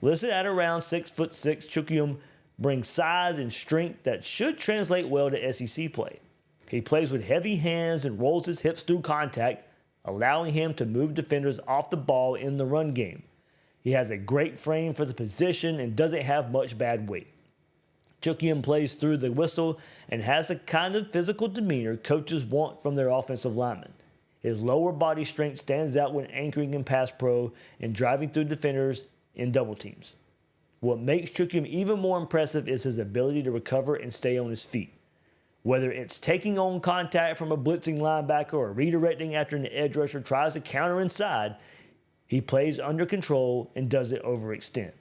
Listed at around 6'6", Chukium brings size and strength that should translate well to SEC play. He plays with heavy hands and rolls his hips through contact, allowing him to move defenders off the ball in the run game. He has a great frame for the position and doesn't have much bad weight. Chukium plays through the whistle and has the kind of physical demeanor coaches want from their offensive linemen. His lower body strength stands out when anchoring in pass pro and driving through defenders in double teams. What makes Chukium even more impressive is his ability to recover and stay on his feet. Whether it's taking on contact from a blitzing linebacker or redirecting after an edge rusher tries to counter inside, he plays under control and doesn't overextend.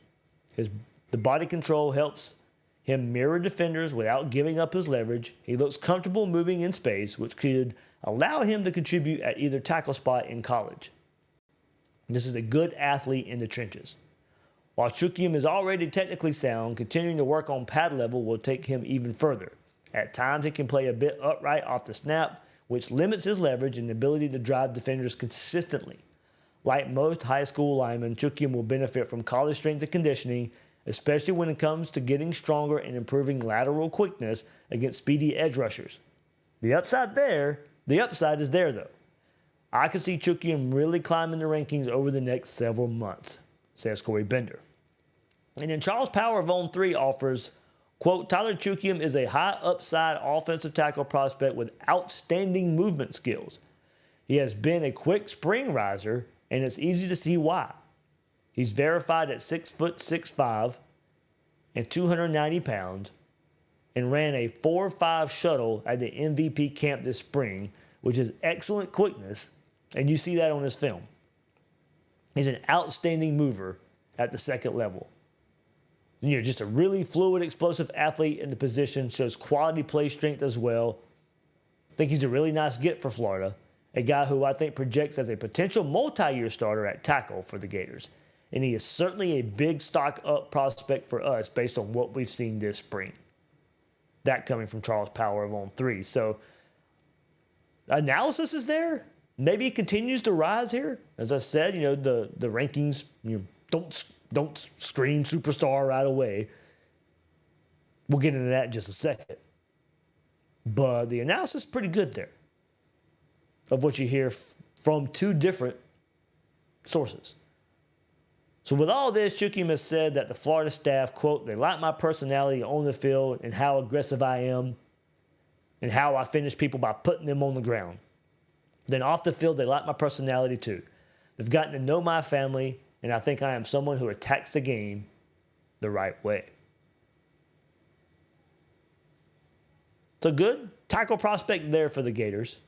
The body control helps him mirror defenders without giving up his leverage. He looks comfortable moving in space, which could allow him to contribute at either tackle spot in college. This is a good athlete in the trenches. While Chukium is already technically sound, continuing to work on pad level will take him even further. At times, he can play a bit upright off the snap, which limits his leverage and ability to drive defenders consistently. Like most high school linemen, Chukium will benefit from college strength and conditioning, especially when it comes to getting stronger and improving lateral quickness against speedy edge rushers. The upside is there though. I could see Chukium really climbing the rankings over the next several months, says Corey Bender. And then Charles Power of On3 offers, quote, Tyler Chukium is a high upside offensive tackle prospect with outstanding movement skills. He has been a quick spring riser, and it's easy to see why. He's verified at 6'6'5", and 290 pounds and ran a 4.5 shuttle at the MVP camp this spring, which is excellent quickness, and you see that on his film. He's an outstanding mover at the second level. Just a really fluid, explosive athlete in the position, shows quality play strength as well. I think he's a really nice get for Florida, a guy who I think projects as a potential multi-year starter at tackle for the Gators. And he is certainly a big stock up prospect for us based on what we've seen this spring. That coming from Charles Power of On 3. So analysis is there. Maybe he continues to rise here. As I said, the rankings, don't scream superstar right away. We'll get into that in just a second. But the analysis is pretty good there of what you hear from two different sources. So with all this, Chukim has said that the Florida staff, quote, they like my personality on the field and how aggressive I am and how I finish people by putting them on the ground. Then off the field, they like my personality too. They've gotten to know my family, and I think I am someone who attacks the game the right way. So good tackle prospect there for the Gators.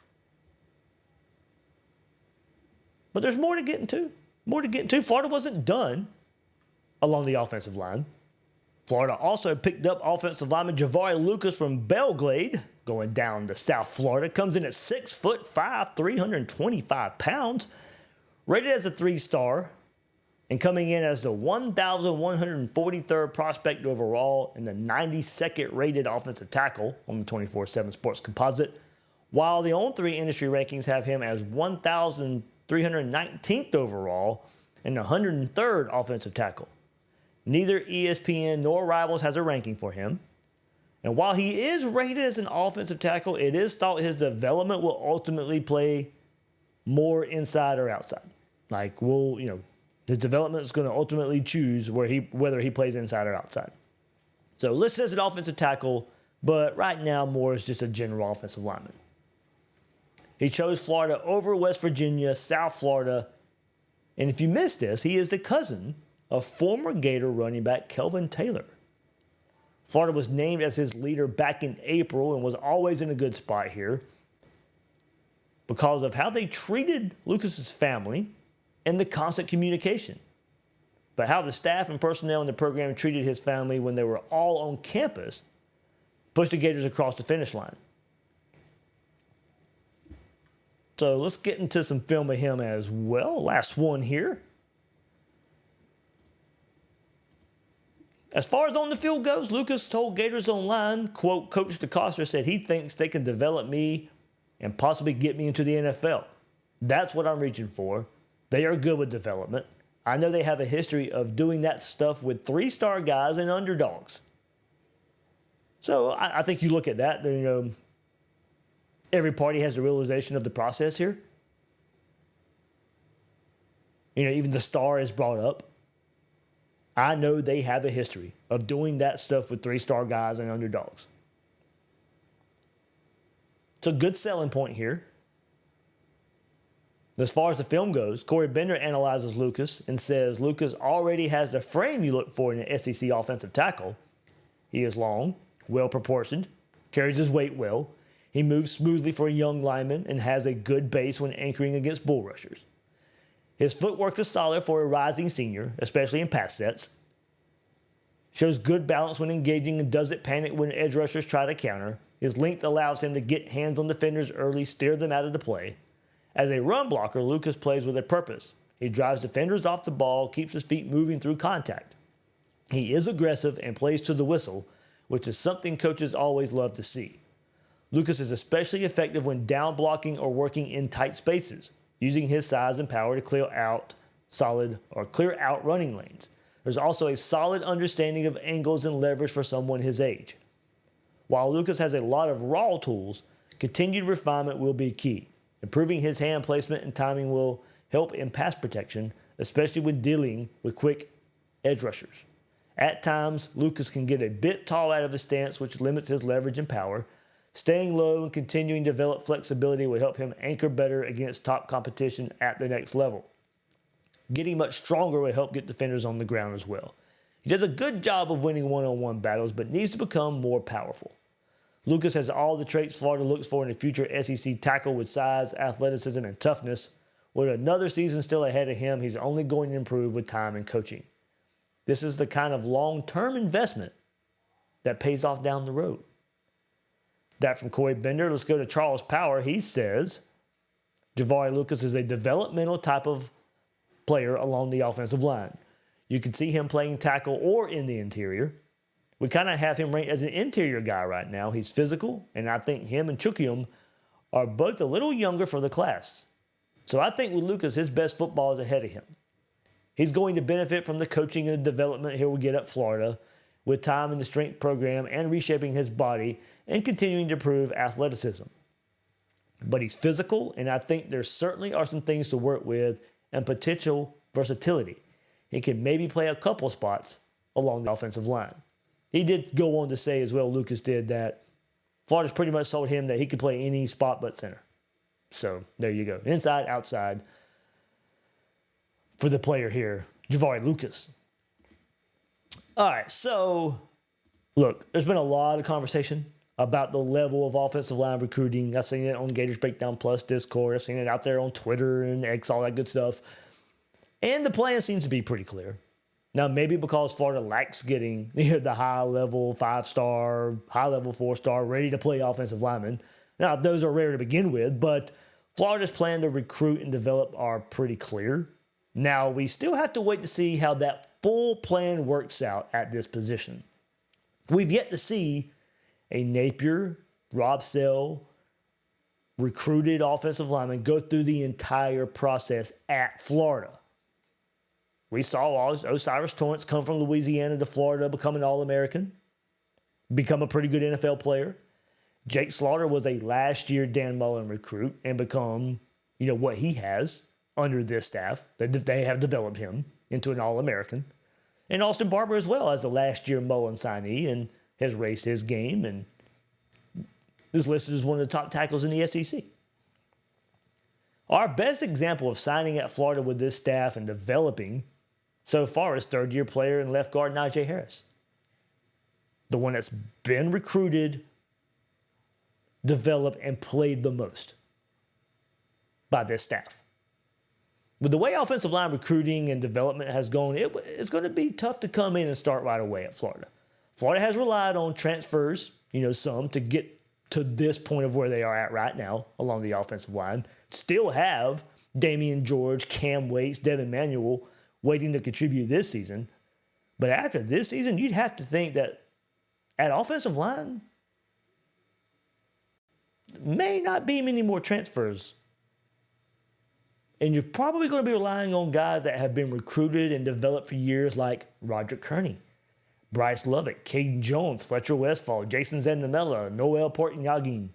But there's more to get into. Florida wasn't done along the offensive line. Florida also picked up offensive lineman Javari Lucas from Belglade, going down to South Florida. Comes in at 6'5", 325 pounds. Rated as a 3-star. And coming in as the 1,143rd prospect overall and the 92nd rated offensive tackle on the 24/7 Sports Composite. While the On3 industry rankings have him as 1,319th overall and the 103rd offensive tackle. Neither ESPN nor Rivals has a ranking for him. And while he is rated as an offensive tackle, it is thought his development will ultimately play more inside or outside. His development is going to ultimately choose whether he plays inside or outside. So listed as an offensive tackle, but right now more is just a general offensive lineman. He chose Florida over West Virginia, South Florida, and if you missed this, he is the cousin of former Gator running back Kelvin Taylor. Florida was named as his leader back in April and was always in a good spot here because of how they treated Lucas's family and the constant communication. But how the staff and personnel in the program treated his family when they were all on campus pushed the Gators across the finish line. So let's get into some film of him as well. Last one here. As far as on the field goes, Lucas told Gators Online, quote, Coach DeCoster said he thinks they can develop me and possibly get me into the NFL. That's what I'm reaching for. They are good with development. I know they have a history of doing that stuff with 3-star guys and underdogs. So I think you look at that, every party has the realization of the process here. Even the star is brought up. I know they have a history of doing that stuff with 3-star guys and underdogs. It's a good selling point here. As far as the film goes, Corey Bender analyzes Lucas and says Lucas already has the frame you look for in an SEC offensive tackle. He is long, well-proportioned, carries his weight well. He moves smoothly for a young lineman and has a good base when anchoring against bull rushers. His footwork is solid for a rising senior, especially in pass sets. Shows good balance when engaging and doesn't panic when edge rushers try to counter. His length allows him to get hands on defenders early, steer them out of the play. As a run blocker, Lucas plays with a purpose. He drives defenders off the ball, keeps his feet moving through contact. He is aggressive and plays to the whistle, which is something coaches always love to see. Lucas is especially effective when down blocking or working in tight spaces, using his size and power to clear out running lanes. There's also a solid understanding of angles and leverage for someone his age. While Lucas has a lot of raw tools, continued refinement will be key. Improving his hand placement and timing will help in pass protection, especially when dealing with quick edge rushers. At times, Lucas can get a bit tall out of his stance, which limits his leverage and power. Staying low and continuing to develop flexibility will help him anchor better against top competition at the next level. Getting much stronger will help get defenders on the ground as well. He does a good job of winning one-on-one battles, but needs to become more powerful. Lucas has all the traits Florida looks for in a future SEC tackle with size, athleticism, and toughness. With another season still ahead of him, he's only going to improve with time and coaching. This is the kind of long-term investment that pays off down the road. That from Corey Bender. Let's go to Charles Power. He says, JaVale Lucas is a developmental type of player along the offensive line. You can see him playing tackle or in the interior. We kind of have him ranked as an interior guy right now. He's physical, and I think him and Chukium are both a little younger for the class. So I think with Lucas, his best football is ahead of him. He's going to benefit from the coaching and the development he will get at Florida with time in the strength program and reshaping his body and continuing to improve athleticism. But he's physical, and I think there certainly are some things to work with and potential versatility. He can maybe play a couple spots along the offensive line. He did go on to say as well, Lucas did, that Florida's pretty much sold him that he could play any spot but center. So there you go. Inside, outside for the player here, JaVale Lucas. All right, so look, there's been a lot of conversation about the level of offensive line recruiting. I've seen it on Gators Breakdown Plus Discord. I've seen it out there on Twitter and X, all that good stuff. And the plan seems to be pretty clear. Now, maybe because Florida lacks getting the high-level 5-star, high-level 4-star, ready-to-play offensive linemen. Now, those are rare to begin with, but Florida's plan to recruit and develop are pretty clear. Now, we still have to wait to see how that full plan works out at this position. We've yet to see a Napier, Rob Sell, recruited offensive lineman go through the entire process at Florida. We saw Osiris Torrance come from Louisiana to Florida, become an All-American, become a pretty good NFL player. Jake Slaughter was a last-year Dan Mullen recruit and become, what he has under this staff. They have developed him into an All-American. And Austin Barber as well as a last-year Mullen signee and has raised his game and is listed as one of the top tackles in the SEC. Our best example of signing at Florida with this staff and developing so far is third-year player and left guard Najee Harris. The one that's been recruited, developed, and played the most by this staff. With the way offensive line recruiting and development has gone, it's going to be tough to come in and start right away at Florida. Florida has relied on transfers, some to get to this point of where they are at right now along the offensive line. Still have Damian George, Cam Waits, Devin Manuel waiting to contribute this season. But after this season, you'd have to think that at offensive line, may not be many more transfers. And you're probably going to be relying on guys that have been recruited and developed for years like Roger Kearney, Bryce Lovett, Caden Jones, Fletcher Westfall, Jason Zandamela, Noel Portnyagin,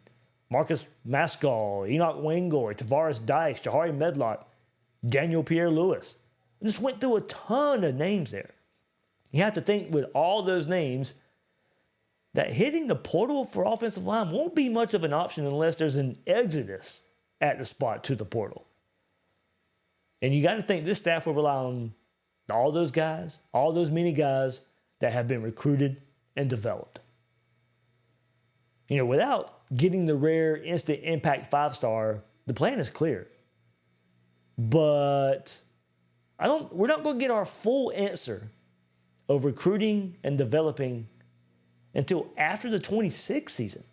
Marcus Maskell, Enoch Wangoy, Tavares Dice, Jahari Medlock, Daniel Pierre-Louis. I just went through a ton of names there. You have to think with all those names that hitting the portal for offensive line won't be much of an option unless there's an exodus at the spot to the portal. And you got to think this staff will rely on all those guys, all those many guys that have been recruited and developed. Without getting the rare instant impact 5-star, the plan is clear. But we're not going to get our full answer of recruiting and developing until after the 26th season.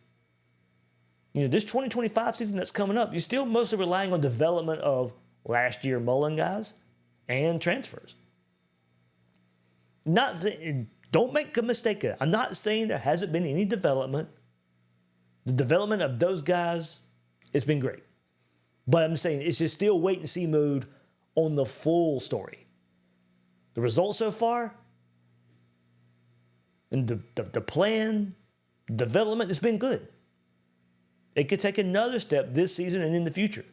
This 2025 season that's coming up, you're still mostly relying on development of last year Mullen guys and transfers. Don't make a mistake of it. I'm not saying there hasn't been any development. The development of those guys, it's been great. But I'm saying it's just still wait and see mode on the full story. The results so far, and the plan, development has been good. It could take another step this season and in the future.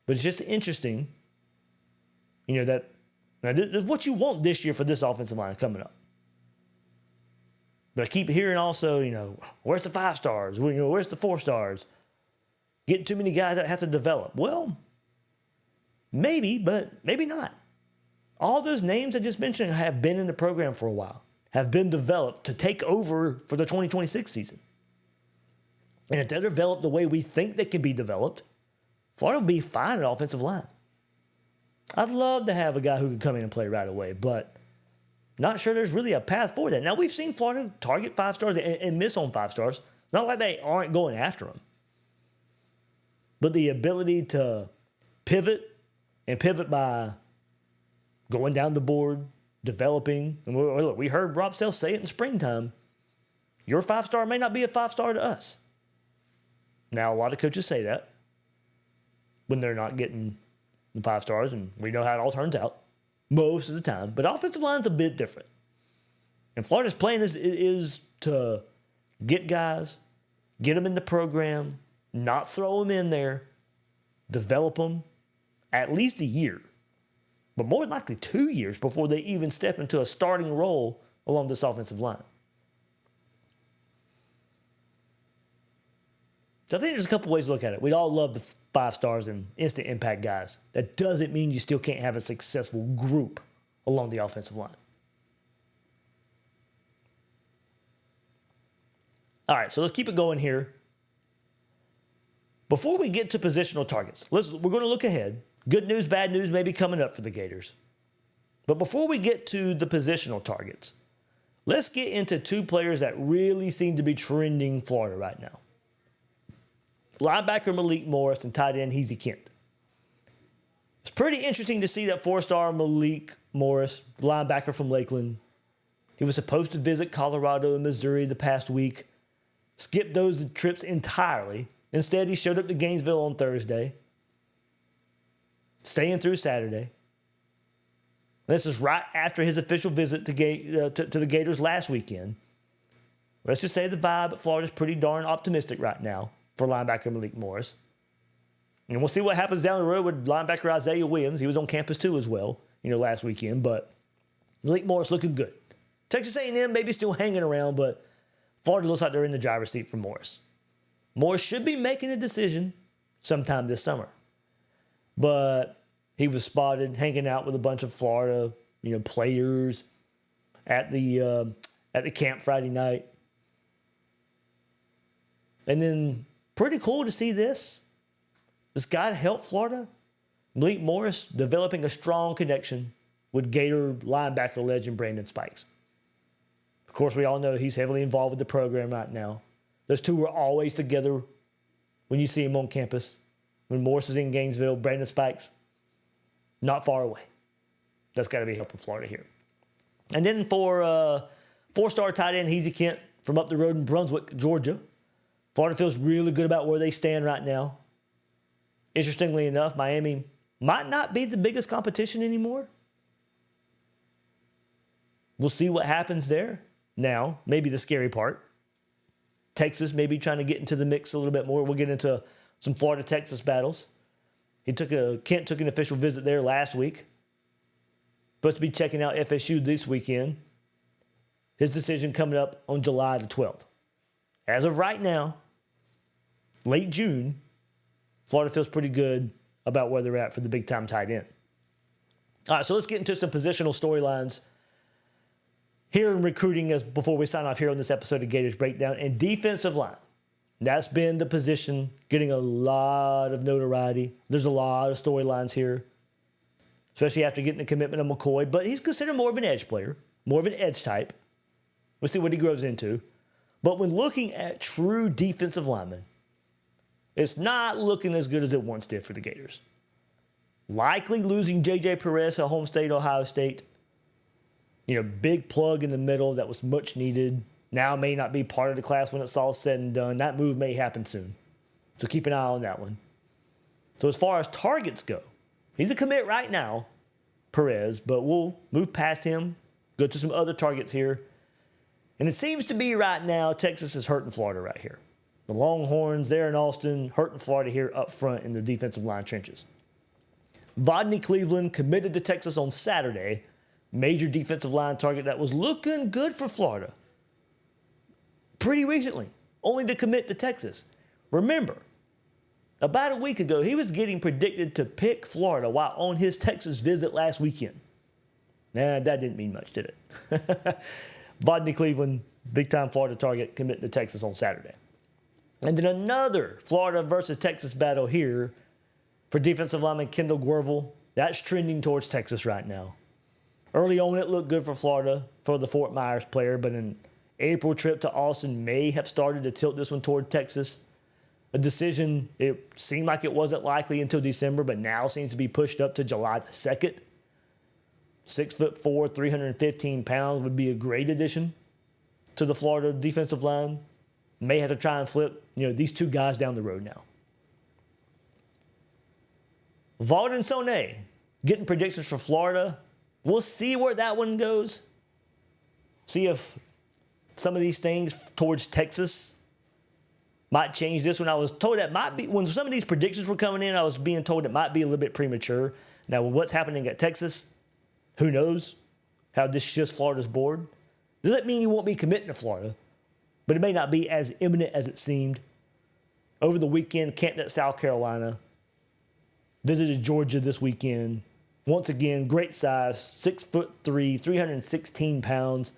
But it's just interesting, that this is what you want this year for this offensive line coming up. But I keep hearing also, where's the 5-stars? Where's the 4-stars? Getting too many guys that have to develop. Well, maybe, but maybe not. All those names I just mentioned have been in the program for a while, have been developed to take over for the 2026 season. And if they're developed the way we think they can be developed, Florida will be fine at offensive line. I'd love to have a guy who can come in and play right away, but not sure there's really a path for that. Now, we've seen Florida target 5 stars and miss on 5 stars. It's not like they aren't going after them. But the ability to pivot and pivot by going down the board, developing. And look, we heard Rob Sale say it in springtime. Your 5-star may not be a 5-star to us. Now, a lot of coaches say that when they're not getting the 5 stars, and we know how it all turns out most of the time. But offensive line's a bit different. And Florida's plan is to get guys, get them in the program, not throw them in there, develop them at least a year, but more than likely 2 years before they even step into a starting role along this offensive line. So I think there's a couple ways to look at it. We'd all love the 5 stars and instant impact guys. That doesn't mean you still can't have a successful group along the offensive line. All right, so let's keep it going here. Before we get to positional targets, we're going to look ahead. Good news, bad news may be coming up for the Gators. But before we get to the positional targets, let's get into 2 players that really seem to be trending Florida right now. Linebacker Malik Morris and tight end Hezy Kent. It's pretty interesting to see that 4-star Malik Morris, linebacker from Lakeland, he was supposed to visit Colorado and Missouri the past week, skipped those trips entirely. Instead, he showed up to Gainesville on Thursday, staying through Saturday. This is right after his official visit to the Gators last weekend. Let's just say the vibe at Florida is pretty darn optimistic right now for linebacker Malik Morris. And we'll see what happens down the road with linebacker Isaiah Williams. He was on campus too as well, last weekend. But Malik Morris looking good. Texas A&M maybe still hanging around, but Florida looks like they're in the driver's seat for Morris. Morris should be making a decision sometime this summer. But he was spotted hanging out with a bunch of Florida, players at the camp Friday night. And then pretty cool to see this. This guy helped Florida. Malik Morris developing a strong connection with Gator linebacker legend Brandon Spikes. Of course, we all know he's heavily involved with the program right now. Those two were always together when you see him on campus. When Morris is in Gainesville, Brandon Spikes, not far away. That's got to be helping Florida here. And then for 4-star tight end Hezy Kent from up the road in Brunswick, Georgia, Florida feels really good about where they stand right now. Interestingly enough, Miami might not be the biggest competition anymore. We'll see what happens there. Now, maybe the scary part. Texas maybe trying to get into the mix a little bit more. We'll get into some Florida-Texas battles. Kent took an official visit there last week. Supposed to be checking out FSU this weekend. His decision coming up on July the 12th. As of right now, late June, Florida feels pretty good about where they're at for the big-time tight end. All right, so let's get into some positional storylines here in recruiting before we sign off here on this episode of Gators Breakdown. And defensive line. That's been the position getting a lot of notoriety. There's a lot of storylines here, especially after getting the commitment of McCoy. But he's considered more of an edge player, more of an edge type. We'll see what he grows into. But when looking at true defensive linemen, it's not looking as good as it once did for the Gators. Likely losing J.J. Perez at home state, Ohio State. Big plug in the middle that was much needed. Now may not be part of the class when it's all said and done. That move may happen soon. So keep an eye on that one. So as far as targets go, he's a commit right now, Perez, but we'll move past him, go to some other targets here. And it seems to be right now, Texas is hurting Florida right here. The Longhorns there in Austin, hurting Florida here up front in the defensive line trenches. Vodney Cleveland committed to Texas on Saturday. Major defensive line target that was looking good for Florida pretty recently, only to commit to Texas. Remember, about a week ago, he was getting predicted to pick Florida while on his Texas visit last weekend. Nah, that didn't mean much, did it? Bodney Cleveland, big-time Florida target, committing to Texas on Saturday. And then another Florida versus Texas battle here for defensive lineman Kendall Guerville. That's trending towards Texas right now. Early on, it looked good for Florida, for the Fort Myers player, but an April trip to Austin may have started to tilt this one toward Texas. A decision, it seemed like it wasn't likely until December, but now seems to be pushed up to July the 2nd. 6'4", 315 pounds would be a great addition to the Florida defensive line. May have to try and flip, these two guys down the road now. Vaughn Sonnet, getting predictions for Florida. We'll see where that one goes. See if some of these things towards Texas might change this one. I was told that might be, when some of these predictions were coming in, I was being told it might be a little bit premature. Now, with what's happening at Texas, who knows how this shifts Florida's board. Doesn't mean you won't be committing to Florida, but it may not be as imminent as it seemed. Over the weekend, Canton at South Carolina. Visited Georgia this weekend. Once again, great size, 6'3", 316 pounds.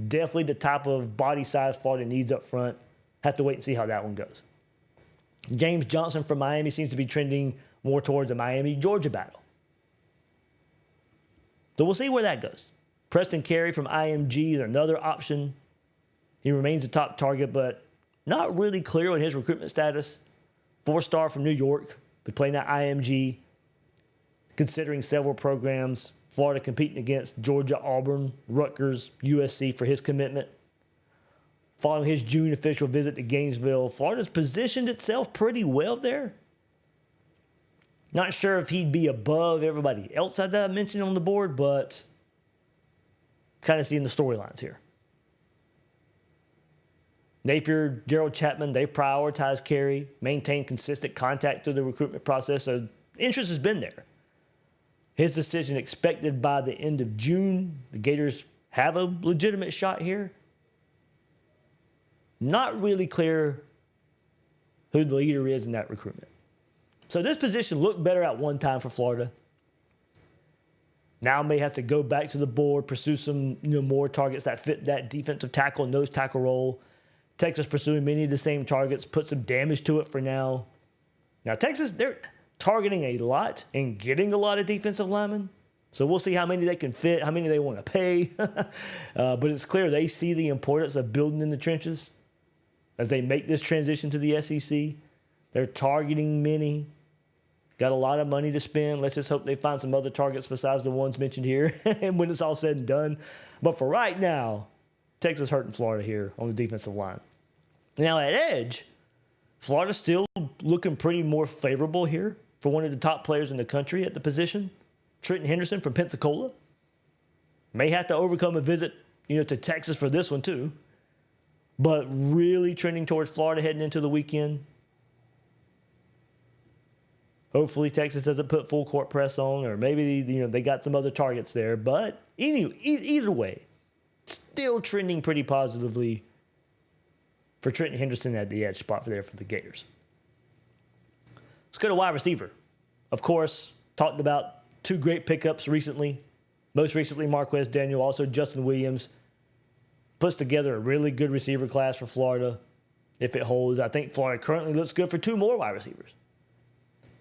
Definitely the type of body size Florida needs up front. Have to wait and see how that one goes. James Johnson from Miami seems to be trending more towards the Miami-Georgia battle. So we'll see where that goes. Preston Carey from IMG is another option. He remains a top target, but not really clear on his recruitment status. 4-star from New York, been playing at IMG, considering several programs. Florida competing against Georgia, Auburn, Rutgers, USC for his commitment. Following his June official visit to Gainesville, Florida's positioned itself pretty well there. Not sure if he'd be above everybody else that I mentioned on the board, but kind of seeing the storylines here. Napier, Gerald Chapman, they've prioritized Carey, maintained consistent contact through the recruitment process, so interest has been there. His decision expected by the end of June. The Gators have a legitimate shot here. Not really clear who the leader is in that recruitment. So this position looked better at one time for Florida. Now may have to go back to the board, pursue some more targets that fit that defensive tackle, nose tackle role. Texas pursuing many of the same targets, put some damage to it for now. Now Texas, they're targeting a lot and getting a lot of defensive linemen. So we'll see how many they can fit, how many they want to pay. But it's clear they see the importance of building in the trenches as they make this transition to the SEC. They're targeting many. Got a lot of money to spend. Let's just hope they find some other targets besides the ones mentioned here and when it's all said and done. But for right now, Texas hurting Florida here on the defensive line. Now at edge, Florida's still looking pretty more favorable here for one of the top players in the country at the position. Trenton Henderson from Pensacola. May have to overcome a visit, to Texas for this one too. But really trending towards Florida heading into the weekend. Hopefully Texas doesn't put full court press on, or maybe they got some other targets there. But either way, still trending pretty positively for Trenton Henderson at the edge spot for the Gators. Let's go to wide receiver. Of course, talked about two great pickups recently. Most recently, Marquez Daniel, also Justin Williams. Puts together a really good receiver class for Florida if it holds. I think Florida currently looks good for two more wide receivers.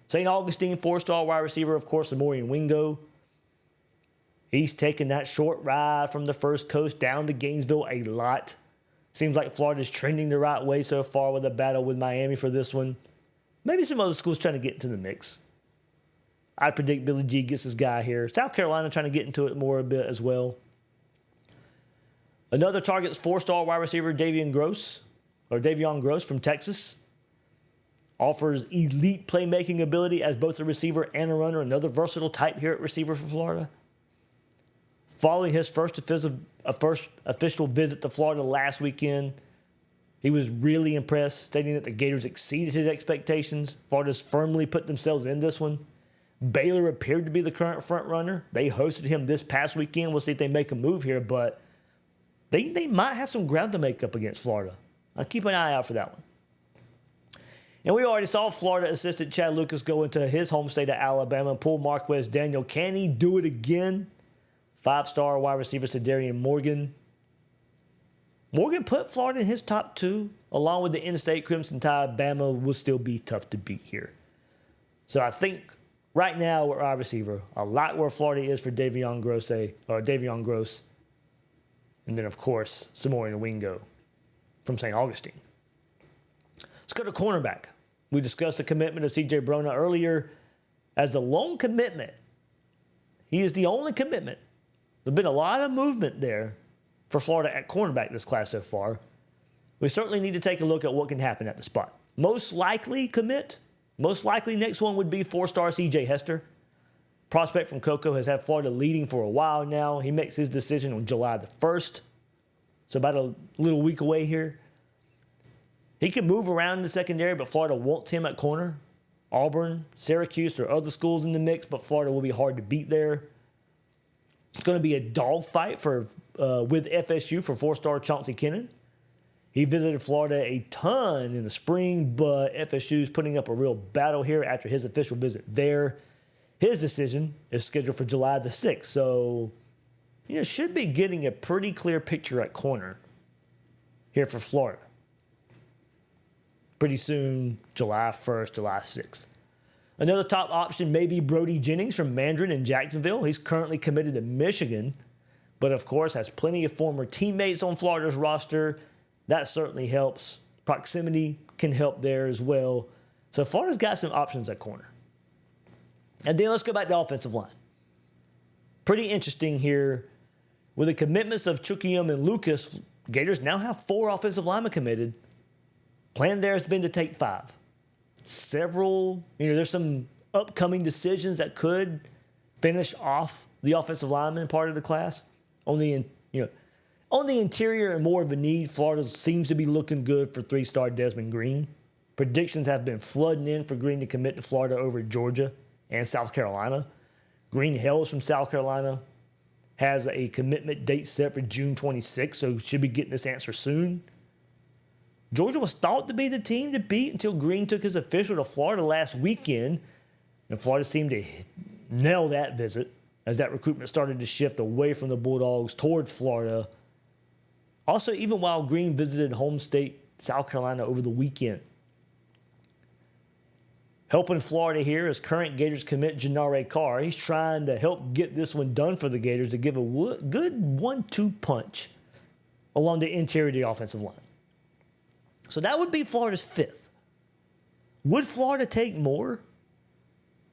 St. Augustine, 4-star wide receiver, of course, Amorian Wingo. He's taken that short ride from the First Coast down to Gainesville a lot. Seems like Florida's trending the right way so far with a battle with Miami for this one. Maybe some other schools trying to get into the mix. I predict Billy G gets his guy here. South Carolina trying to get into it more a bit as well. Another target's 4-star wide receiver Davion Gross from Texas. Offers elite playmaking ability as both a receiver and a runner. Another versatile type here at receiver for Florida. Following his first official visit to Florida last weekend, he was really impressed, stating that the Gators exceeded his expectations. Florida's firmly put themselves in this one. Baylor appeared to be the current front runner. They hosted him this past weekend. We'll see if they make a move here, but they might have some ground to make up against Florida. I'll keep an eye out for that one. And we already saw Florida assistant Chad Lucas go into his home state of Alabama and pull Marquez Daniel. Can he do it again? 5-star wide receiver Cedarian Morgan. Morgan put Florida in his top 2, along with the in-state Crimson Tide. Bama will still be tough to beat here. So I think right now we're wide receiver. I like where Florida is for Davion Gross. And then, of course, Samori Wingo from St. Augustine. Let's go to cornerback. We discussed the commitment of CJ Bronaugh earlier as the lone commitment. He is the only commitment. There's been a lot of movement there for Florida at cornerback this class so far. We certainly need to take a look at what can happen at the spot. Most likely next one would be 4-star CJ Hester. Prospect from Cocoa has had Florida leading for a while now. He makes his decision on July the 1st. So about a little week away here. He can move around in the secondary, but Florida wants him at corner. Auburn, Syracuse, or other schools in the mix, but Florida will be hard to beat there. It's going to be a dogfight with FSU for 4-star Chauncey Kennan. He visited Florida a ton in the spring, but FSU is putting up a real battle here after his official visit there. His decision is scheduled for July the 6th, so should be getting a pretty clear picture at corner here for Florida. Pretty soon, July 1st, July 6th. Another top option may be Brody Jennings from Mandarin in Jacksonville. He's currently committed to Michigan, but of course has plenty of former teammates on Florida's roster. That certainly helps. Proximity can help there as well. So Florida's got some options at corner. And then let's go back to offensive line. Pretty interesting here. With the commitments of Chukium and Lucas, Gators now have 4 offensive linemen committed. Plan there has been to take 5. There's some upcoming decisions that could finish off the offensive lineman part of the class. On the interior and more of a need, Florida seems to be looking good for 3-star Desmond Green. Predictions have been flooding in for Green to commit to Florida over Georgia and South Carolina. Green hails from South Carolina, has a commitment date set for June 26th, so should be getting this answer soon. Georgia was thought to be the team to beat until Green took his official to Florida last weekend, and Florida seemed to nail that visit as that recruitment started to shift away from the Bulldogs towards Florida. Also, even while Green visited home state South Carolina over the weekend. Helping Florida here is current Gators commit Janare Carr. He's trying to help get this one done for the Gators to give a good 1-2 punch along the interior of the offensive line. So that would be Florida's 5th. Would Florida take more?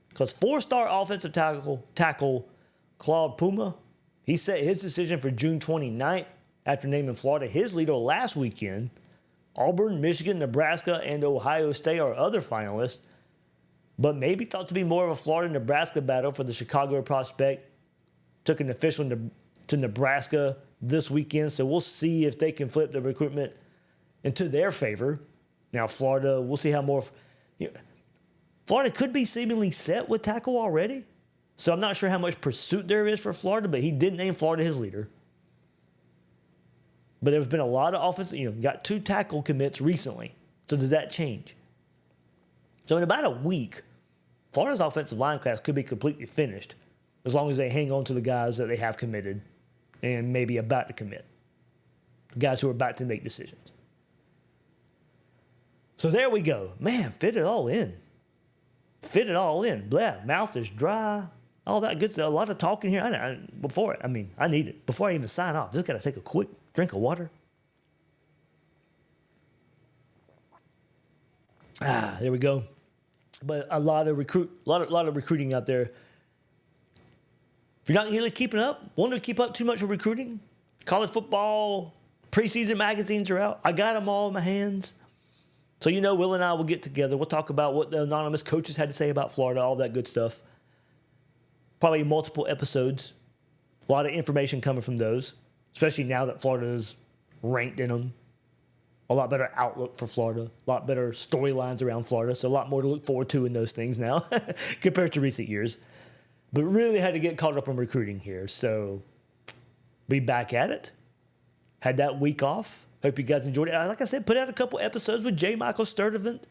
Because 4-star offensive tackle Claude Puma, he set his decision for June 29th after naming Florida his leader last weekend. Auburn, Michigan, Nebraska, and Ohio State are other finalists, but maybe thought to be more of a Florida-Nebraska battle for the Chicago prospect. Took an official to Nebraska this weekend, so we'll see if they can flip the recruitment into their favor. Now, Florida, we'll see how more. Florida could be seemingly set with tackle already, so I'm not sure how much pursuit there is for Florida, but he did name Florida his leader. But there's been a lot of offensive, got 2 tackle commits recently. So does that change? So in about a week, Florida's offensive line class could be completely finished as long as they hang on to the guys that they have committed and maybe about to commit. Guys who are about to make decisions. So there we go. Man, fit it all in. Blah, mouth is dry. All that good stuff. A lot of talking here. I need it. Before I even sign off, just got to take a quick drink of water. There we go. But a lot of recruiting out there. If you're not really keeping up, want to keep up too much with recruiting, college football, preseason magazines are out. I got them all in my hands. So, Will and I will get together. We'll talk about what the anonymous coaches had to say about Florida, all that good stuff. Probably multiple episodes. A lot of information coming from those, especially now that Florida is ranked in them. A lot better outlook for Florida. A lot better storylines around Florida. So a lot more to look forward to in those things now compared to recent years. But really had to get caught up on recruiting here. So be back at it. Had that week off. Hope you guys enjoyed it. Like I said, put out a couple episodes with J. Michael Sturdivant,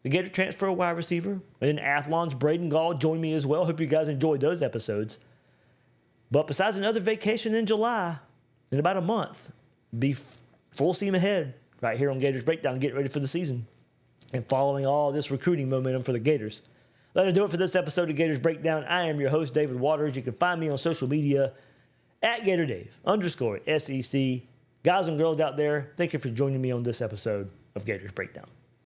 the Gator transfer wide receiver. And then Athlon's Braden Gall joined me as well. Hope you guys enjoyed those episodes. But besides another vacation in July, in about a month, be full steam ahead right here on Gators Breakdown, getting ready for the season and following all this recruiting momentum for the Gators. That'll do it for this episode of Gators Breakdown. I am your host, David Waters. You can find me on social media at GatorDave_SEC. Guys and girls out there, thank you for joining me on this episode of Gators Breakdown.